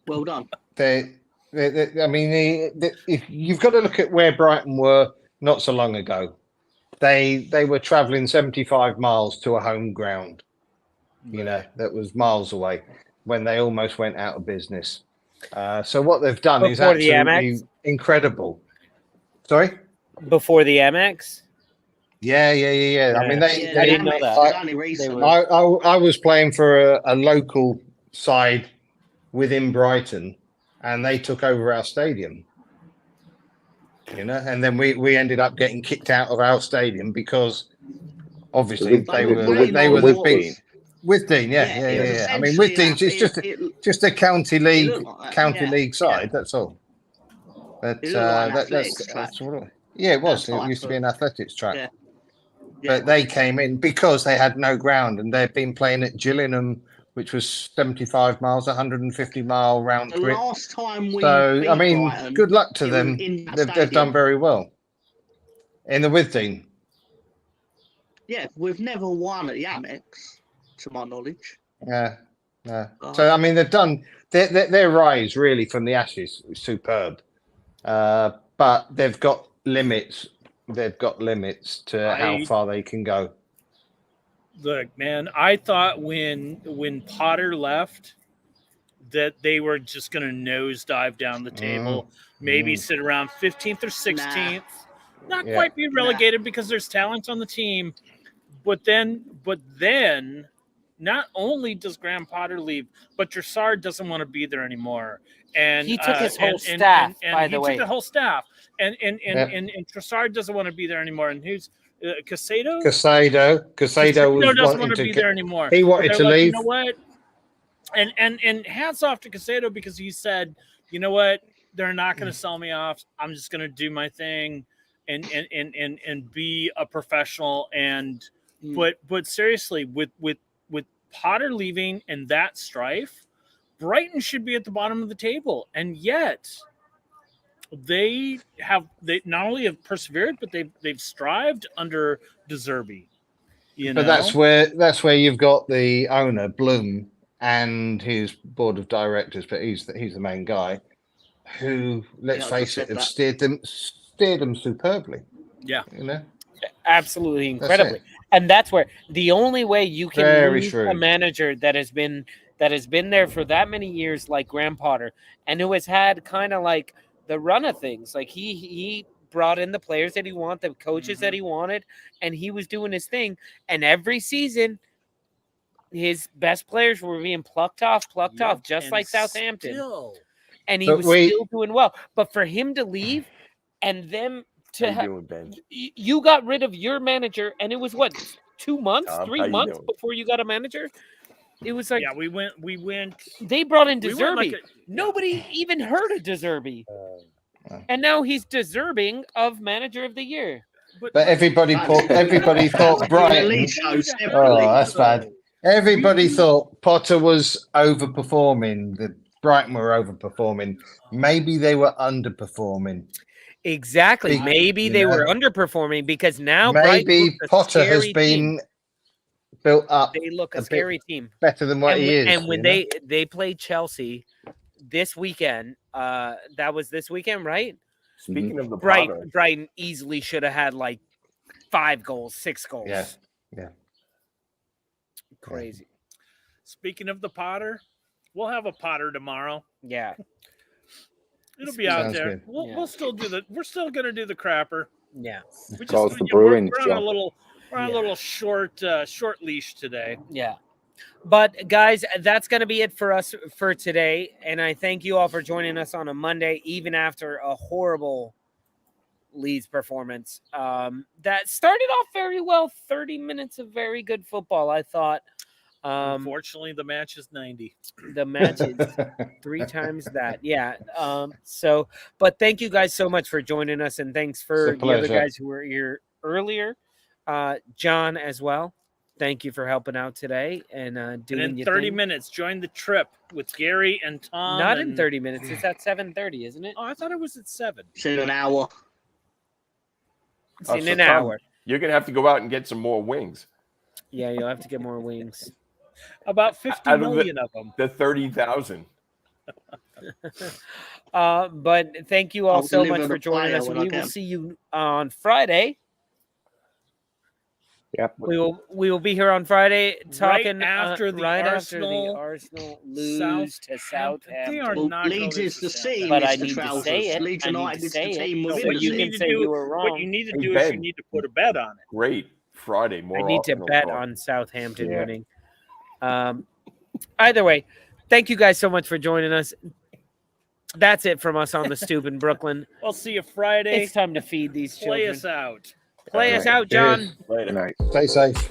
Well done. I mean, if you've got to look at where Brighton were not so long ago. They were travelling 75 miles to a home ground. You know, that was miles away when they almost went out of business. So what they've done is Before the absolutely Amex? incredible. Sorry? Before the Amex? Yeah. I mean, Yeah, I didn't know Amex that. was only recent. I was playing for a local side within Brighton, and they took over our stadium. You know, and then we ended up getting kicked out of our stadium because obviously they were the big with Dean. Yeah. I mean, with Dean, it's just a county league league side. That's all. But that's what it was. It used to be an athletics track. Yeah. But they came in because they had no ground, and they've been playing at Gillingham, which was 75 miles, 150-mile round The trip. last time we So, beat I mean, Brighton, good luck to it them. was in that They've done stadium. very well. In the Withdean. Yeah, we've never won at the Amex, to my knowledge. Yeah. So, I mean, they've done their rise really from the ashes was superb. But they've got limits. They've got limits to how far they can go. Look, man, I thought when Potter left that they were just going to nosedive down the table, maybe sit around 15th or 16th, not quite be relegated because there's talent on the team. But then, not only does Graham Potter leave, but Trossard doesn't want to be there anymore. And he took his whole staff, by the way. He took the whole staff. And Trossard doesn't want to be there anymore. And who's Casado? Casado doesn't want to be there anymore. He wanted to leave. You know what? And hats off to Casado because he said, you know what? They're not going to sell me off. I'm just going to do my thing and be a professional. But seriously, with Potter leaving and that strife, Brighton should be at the bottom of the table, and yet they not only have persevered, but they've strived under De Zerbi. But that's where you've got the owner Bloom and his board of directors, but he's the main guy who, let's face it, have steered them superbly. Yeah, you know, absolutely incredibly. And that's where the only way you can lose a manager that has been there for that many years, like Graham Potter, and who has had kind of like the run of things. Like he brought in the players that he wanted, the coaches that he wanted, and he was doing his thing. And every season, his best players were being plucked off, just like Southampton. And he was still doing well. But for him to leave and them to you got rid of your manager, and it was what, 2 months, 3 months before you got a manager. It was like we went. They brought in De Zerbi. Nobody even heard of De Zerbi, and now he's deserving of Manager of the Year. But everybody thought Brighton. Oh, that's bad. Everybody thought Potter was overperforming. The Brighton were overperforming. Maybe they were underperforming. Exactly. Maybe they were underperforming because now maybe Potter has been built up. They look a scary team, better than what he is. And when they played Chelsea, this weekend. That was this weekend, right? Speaking of the Potter, Brighton easily should have had like 5 goals, 6 goals. Yeah. Crazy. Speaking of the Potter, we'll have a Potter tomorrow. Yeah. It'll be out Sounds there. good. We'll still do we're still gonna do the crapper. Yeah. We Calls the we're Bruins, on a John. little short leash today. Yeah. But guys, that's going to be it for us for today. And I thank you all for joining us on a Monday, even after a horrible Leeds performance. That started off very well. 30 minutes of very good football, I thought. Unfortunately, the match is 90. The match is 3 times that. Yeah. But thank you guys so much for joining us. And thanks for the other guys who were here earlier. John as well. Thank you for helping out today and doing. And in 30 minutes, join the trip with Gary and Tom. Not in 30 minutes. It's at 7:30, isn't it? Oh, I thought it was at 7. It's in an hour. It's in so an Tom, hour. You're gonna have to go out and get some more wings. Yeah, you'll have to get more wings. About 50 Out of million of them. The 30,000. But thank you all I'll so deliver much the for joining flyer us. when I We will can. see you on Friday. Yep. We will be here on Friday talking after the Arsenal lose to Southampton. They are Well, not Leeds going is to the Southampton. team. But I Mr. need to Trousers. say it. Leeds I need United to is say the it. team No, within what the you team. need to do, you were wrong. what you need to Hey, do is you Ben. need to put a bet on it. Great Friday. More I need to often bet than on Southampton Yeah. winning. Either way, thank you guys so much for joining us. That's it from us on the Stoop in Brooklyn. I'll see you Friday. It's time to feed these Play children. us out. Play us All right. out, John. Later. Good night. Stay safe.